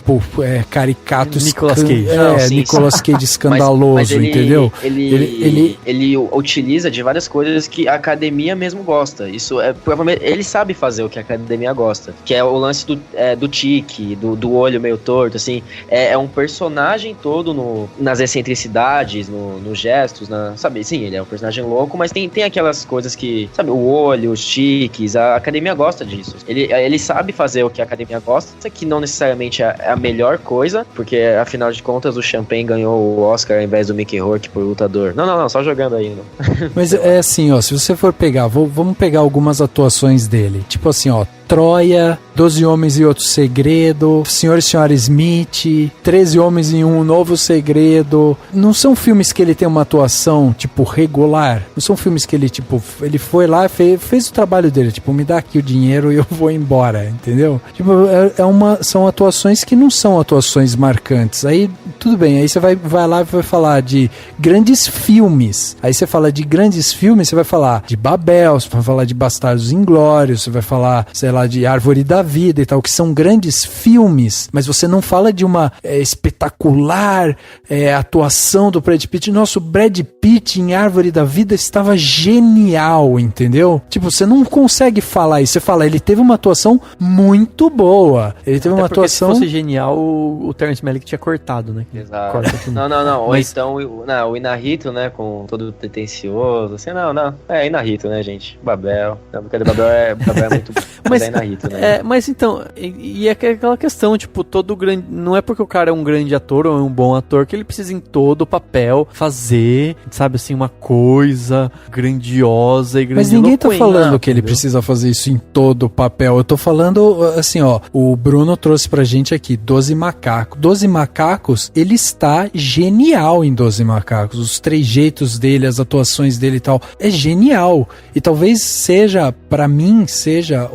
caricato, Nicolas Cage. Nicolas Cage escandaloso, mas entendeu? Ele utiliza de várias coisas que a academia mesmo gosta. Isso provavelmente ele sabe fazer o que a academia gosta, que é o lance do tique, do olho meio torto, assim. É um personagem todo nas excentricidades, nos gestos, sabe? Sim, ele é um personagem louco, mas tem aquelas coisas que, sabe, o olho, os tiques, a academia gosta disso. Ele sabe fazer o que a academia gosta, que não necessariamente é a melhor coisa, porque afinal de contas o Champagne ganhou o Oscar ao invés do Mickey Rourke por Lutador. Não, só jogando aí. Não. Mas é assim, ó, se você for pegar, vamos pegar algumas atuações dele, tipo assim, ó, Troia, 12 Homens e Outro Segredo, Senhor e Senhora Smith, 13 Homens e Um Novo Segredo. Não são filmes que ele tem uma atuação, tipo, regular. Não são filmes que ele, tipo, ele foi lá, fez o trabalho dele, tipo, me dá aqui o dinheiro e eu vou embora, entendeu? Tipo, são atuações que não são atuações marcantes. Aí, tudo bem. Aí você vai lá e vai falar de grandes filmes. Aí você fala de grandes filmes, você vai falar de Babel, você vai falar de Bastardos Inglórios, você vai falar, sei lá, de Árvore da Vida e tal, que são grandes filmes, mas você não fala de uma espetacular atuação do Brad Pitt. Nossa, o Brad Pitt em Árvore da Vida estava genial, entendeu? Tipo, você não consegue falar isso. Você fala, ele teve uma atuação muito boa. Ele teve uma atuação... se fosse genial, o Terrence Malick tinha cortado, né? Exato. Não. Mas... Ou então o Inarrito, né? Com todo pretencioso. Assim, não. É Inarrito, né, gente? Babel. Não, porque Babel é muito... mas é Inarrito, né? Mas então... E é aquela questão, tipo, todo grande... Não é porque o cara é um grande ator ou é um bom ator que ele precisa em todo o papel fazer, sabe, assim, uma coisa grandiosa e grandiloquente. Mas ninguém tá falando que ele precisa fazer isso em todo o papel. Eu tô falando, assim, ó, o Bruno trouxe pra gente aqui 12 Macacos. 12 Macacos, ele está genial em 12 Macacos. Os trejeitos dele, as atuações dele e tal, é genial. E talvez seja, pra mim, seja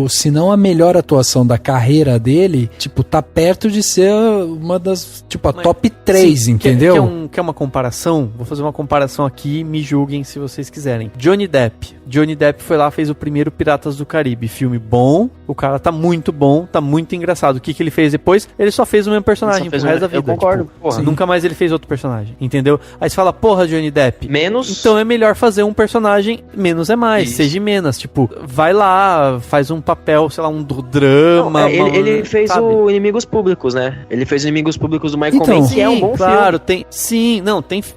se não a melhor atuação da carreira dele, tipo, tá perto de ser uma das, tipo, a top 3, sim, entendeu? Quer uma comparação? Vou fazer uma comparação aqui, me julguem se vocês quiserem. Johnny Depp foi lá, fez o primeiro Piratas do Caribe, filme bom, o cara tá muito bom, tá muito engraçado. O que ele fez depois? Ele só fez o mesmo personagem pro resto da vida. Eu concordo, tipo, porra. Nunca mais ele fez outro personagem, entendeu? Aí você fala, porra, Johnny Depp. Menos... Então é melhor fazer um personagem, menos é mais, Isso. seja menos. Tipo, vai lá, faz um papel, sei lá, um drama. Não, ele fez o Inimigos Públicos, né? Ele fez o Inimigos Públicos do Michael Mann, que é um bom claro, filme.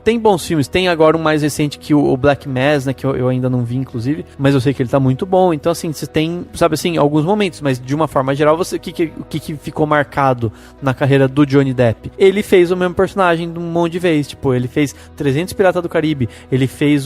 Tem bons filmes. Tem agora um mais recente que o Black Mass, né? Que eu ainda não vi, inclusive. Mas eu sei que ele tá muito bom. Então, assim, você tem, sabe assim, alguns momentos. Mas de uma forma geral, o que ficou marcado na carreira do Johnny Depp? Ele fez o mesmo personagem um monte de vezes. Tipo, ele fez 300 Piratas do Caribe. Ele fez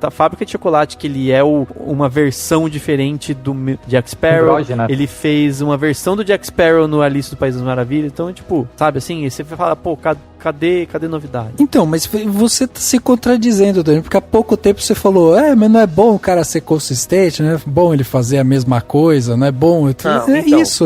a Fábrica de Chocolate, que ele é uma versão diferente do Jack Sparrow. Ele fez uma versão do Jack Sparrow no Alice do País das Maravilhas. Então, tipo, sabe assim? Você fala, pô, cadê novidade? Então, mas você tá se contradizendo, Dani, porque há pouco tempo você falou, mas não é bom o cara ser consistente, não é bom ele fazer a mesma coisa, não é bom... Não, então, isso.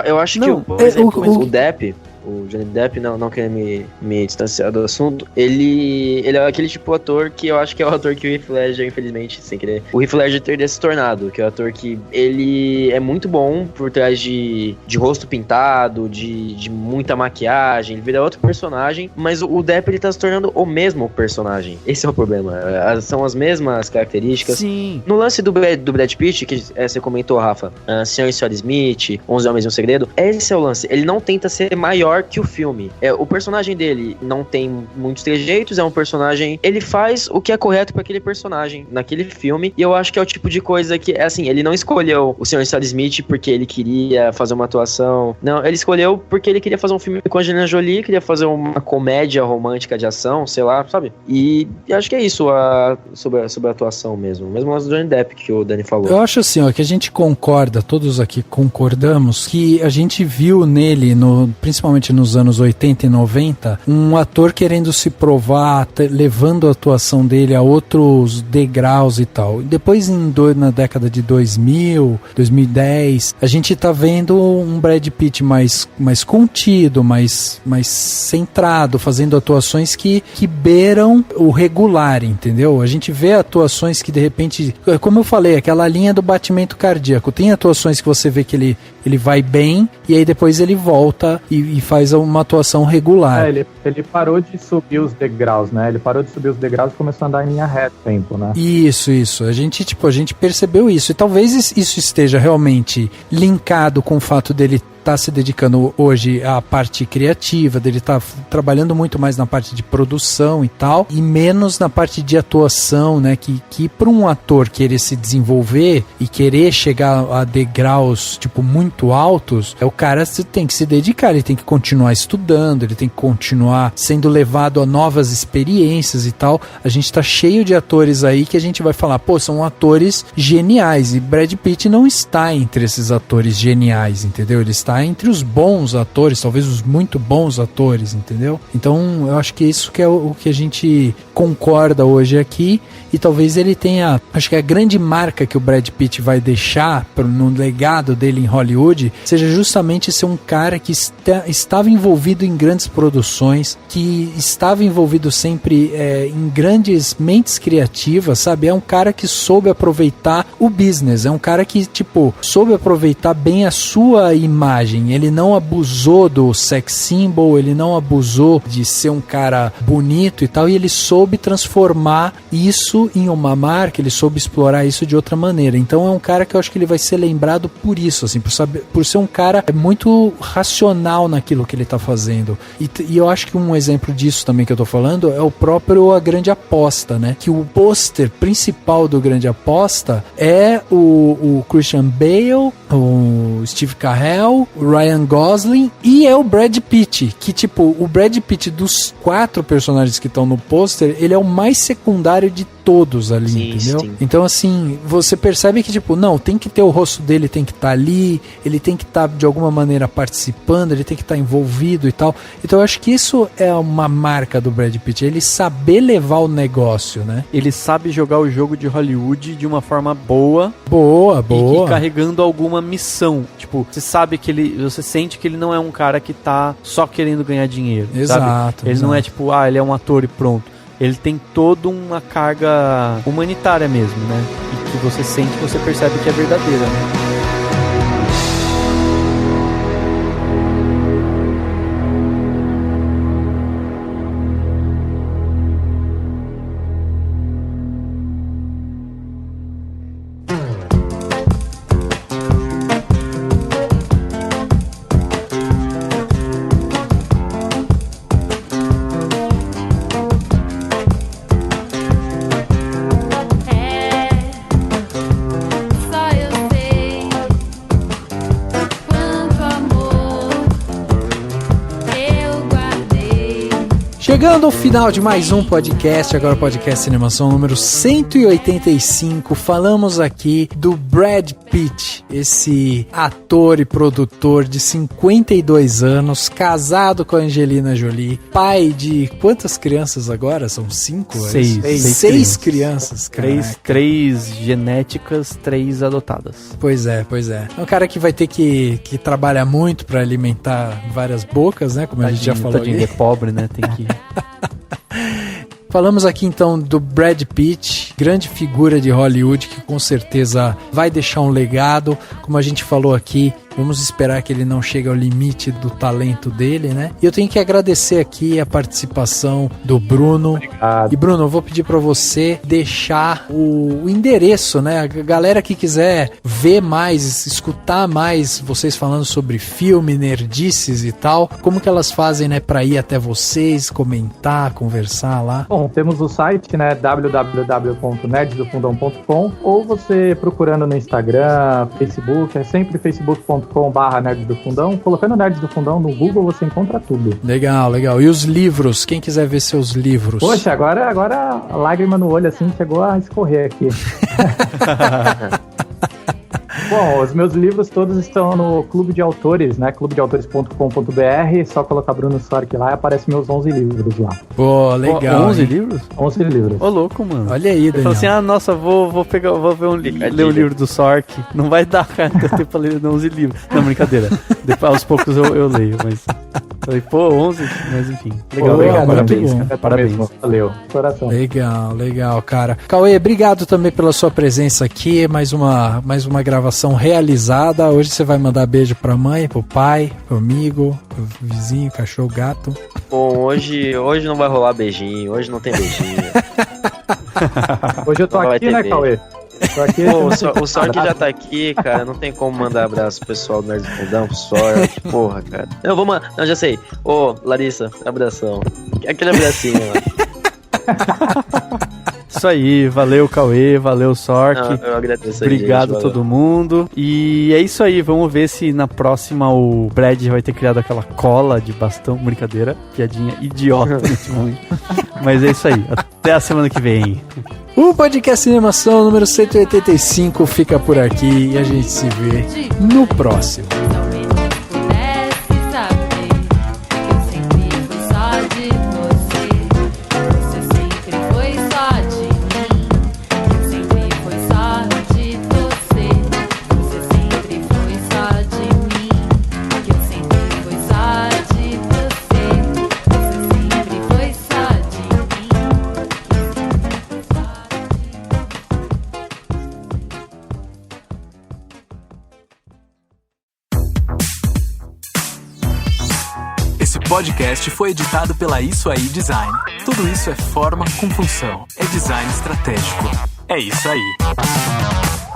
Eu acho que, por exemplo, o Depp... O Johnny Depp, não querendo me distanciar do assunto, ele é aquele tipo de ator que eu acho que é o ator que o Heath Ledger, infelizmente, sem querer, o Heath Ledger teria se tornado, que é o ator que ele é muito bom por trás de rosto pintado, de muita maquiagem, ele vira outro personagem, mas o Depp, ele tá se tornando o mesmo personagem. Esse é o problema. São as mesmas características. Sim. No lance do Brad Pitt, que você comentou, Rafa, Sr. e Sra. Smith, 11 Homens e um Segredo, esse é o lance. Ele não tenta ser maior que o filme. O personagem dele não tem muitos trejeitos, é um personagem... Ele faz o que é correto pra aquele personagem naquele filme, e eu acho que é o tipo de coisa que, assim, ele não escolheu o Sr. e Sra. Smith porque ele queria fazer uma atuação. Não, ele escolheu porque ele queria fazer um filme com a Angelina Jolie, queria fazer uma comédia romântica de ação, sei lá, sabe? E acho que é isso sobre a atuação mesmo. Mesmo as do Johnny Depp que o Dani falou. Eu acho assim, ó, que a gente concorda, todos aqui concordamos, que a gente viu nele, principalmente nos anos 80 e 90, um ator querendo se provar, levando a atuação dele a outros degraus e tal. Depois, na década de 2000, 2010, a gente tá vendo um Brad Pitt mais contido, mais centrado, fazendo atuações que beiram o regular, entendeu? A gente vê atuações que, de repente, como eu falei, aquela linha do batimento cardíaco. Tem atuações que você vê que ele vai bem, e aí depois ele volta e faz uma atuação regular. Ele parou de subir os degraus, né? Ele parou de subir os degraus e começou a andar em linha reta o tempo, né? Isso. A gente percebeu isso. E talvez isso esteja realmente linkado com o fato dele tá se dedicando hoje à parte criativa, dele tá trabalhando muito mais na parte de produção e tal, e menos na parte de atuação, né, que para um ator querer se desenvolver e querer chegar a degraus, tipo, muito altos, o cara tem que se dedicar, ele tem que continuar estudando, ele tem que continuar sendo levado a novas experiências e tal. A gente tá cheio de atores aí que a gente vai falar, pô, são atores geniais, e Brad Pitt não está entre esses atores geniais, entendeu? Ele está tá entre os bons atores, talvez os muito bons atores, entendeu? Então eu acho que isso que é o que a gente concorda hoje aqui, e talvez ele tenha, acho que a grande marca que o Brad Pitt vai deixar no legado dele em Hollywood seja justamente ser um cara que estava envolvido em grandes produções, que estava envolvido sempre em grandes mentes criativas, sabe? É um cara que soube aproveitar o business, é um cara que, tipo, soube aproveitar bem a sua imagem, ele não abusou do sex symbol, ele não abusou de ser um cara bonito e tal, e ele soube transformar isso em uma marca, ele soube explorar isso de outra maneira. Então é um cara que eu acho que ele vai ser lembrado por isso, assim, por ser um cara muito racional naquilo que ele tá fazendo. E eu acho que um exemplo disso também que eu tô falando é o próprio A Grande Aposta, né? Que o pôster principal do Grande Aposta é o Christian Bale, o Steve Carell, o Ryan Gosling e é o Brad Pitt, que tipo, o Brad Pitt dos 4 personagens que estão no pôster, ele é o mais secundário de todos ali, sim, entendeu? Sim. Então, assim, você percebe que, tipo, não, tem que ter o rosto dele, tem que estar ali, ele tem que estar, de alguma maneira, participando, ele tem que estar envolvido e tal. Então, eu acho que isso é uma marca do Brad Pitt, ele saber levar o negócio, né? Ele sabe jogar o jogo de Hollywood de uma forma boa. Boa. E carregando alguma missão. Tipo, você sabe que você sente que ele não é um cara que tá só querendo ganhar dinheiro. Exato. Sabe? Ele não é tipo, ele é um ator e pronto. Ele tem toda uma carga humanitária mesmo, né? E que você sente, você percebe que é verdadeira, né? Chegando ao final de mais um podcast, agora o podcast Cinemação número 185, falamos aqui do Brad Pitt, esse ator e produtor de 52 anos, casado com a Angelina Jolie, pai de quantas crianças agora? São 5? 6 crianças, cara. 3 genéticas, 3 adotadas. Pois é. É um cara que vai ter que trabalhar muito pra alimentar várias bocas, né? Como a gente já falou. Ele é pobre, né? Tem que... Falamos aqui então do Brad Pitt, grande figura de Hollywood que com certeza vai deixar um legado. Como a gente falou aqui, vamos esperar que ele não chegue ao limite do talento dele, né? E eu tenho que agradecer aqui a participação do Bruno. Obrigado. E Bruno, eu vou pedir para você deixar o endereço, né? A galera que quiser ver mais, escutar mais vocês falando sobre filme, nerdices e tal, como que elas fazem, né, para ir até vocês, comentar, conversar lá? Bom, temos o site, né, www.nerdsdofundão.com, ou você procurando no Instagram, Facebook, é sempre facebook.com/Nerds do Fundão. Colocando Nerds do Fundão no Google, você encontra tudo. Legal. E os livros? Quem quiser ver seus livros? Poxa, agora a lágrima no olho, assim, chegou a escorrer aqui. Bom, os meus livros todos estão no Clube de Autores, né? clubedeautores.com.br. Só colocar Bruno Sork lá e aparecem meus 11 livros lá. Pô, legal. 11 livros? 11 livros. Ô, louco, mano. Olha aí, Daniel. Eu falei assim, nossa, vou ler o livro do Sork. Não vai dar, cara, tempo pra ler 11 livros. Não, brincadeira. Depois, aos poucos eu leio, mas... Falei, 11, mas enfim. Legal, parabéns, cara. Parabéns. Valeu, coração. Legal, cara. Cauê, obrigado também pela sua presença aqui, mais uma gravação realizada. Hoje você vai mandar beijo pra mãe, pro pai, pro amigo, pro vizinho, cachorro, gato. Bom, hoje não vai rolar beijinho, hoje não tem beijinho. Hoje eu tô aqui, né, Cauê? Pô, o Sork já tá aqui, cara. Não tem como mandar abraço pro pessoal do Nerds do Fundão, pro Sork, porra, cara. Eu vou mandar. Não, já sei. Ô, Larissa, abração. Aquele abracinho, mano. Isso aí, valeu Cauê, valeu Sork. Eu agradeço. Obrigado gente, a todo mundo. E é isso aí, vamos ver se na próxima o Brad vai ter criado aquela cola de bastão. Brincadeira, piadinha idiota nesse momento. Mas é isso aí, até a semana que vem. O podcast Cinemação número 185 fica por aqui e a gente se vê no próximo. podcast foi editado pela Isso Aí Design. Tudo isso é forma com função. É design estratégico. É isso aí.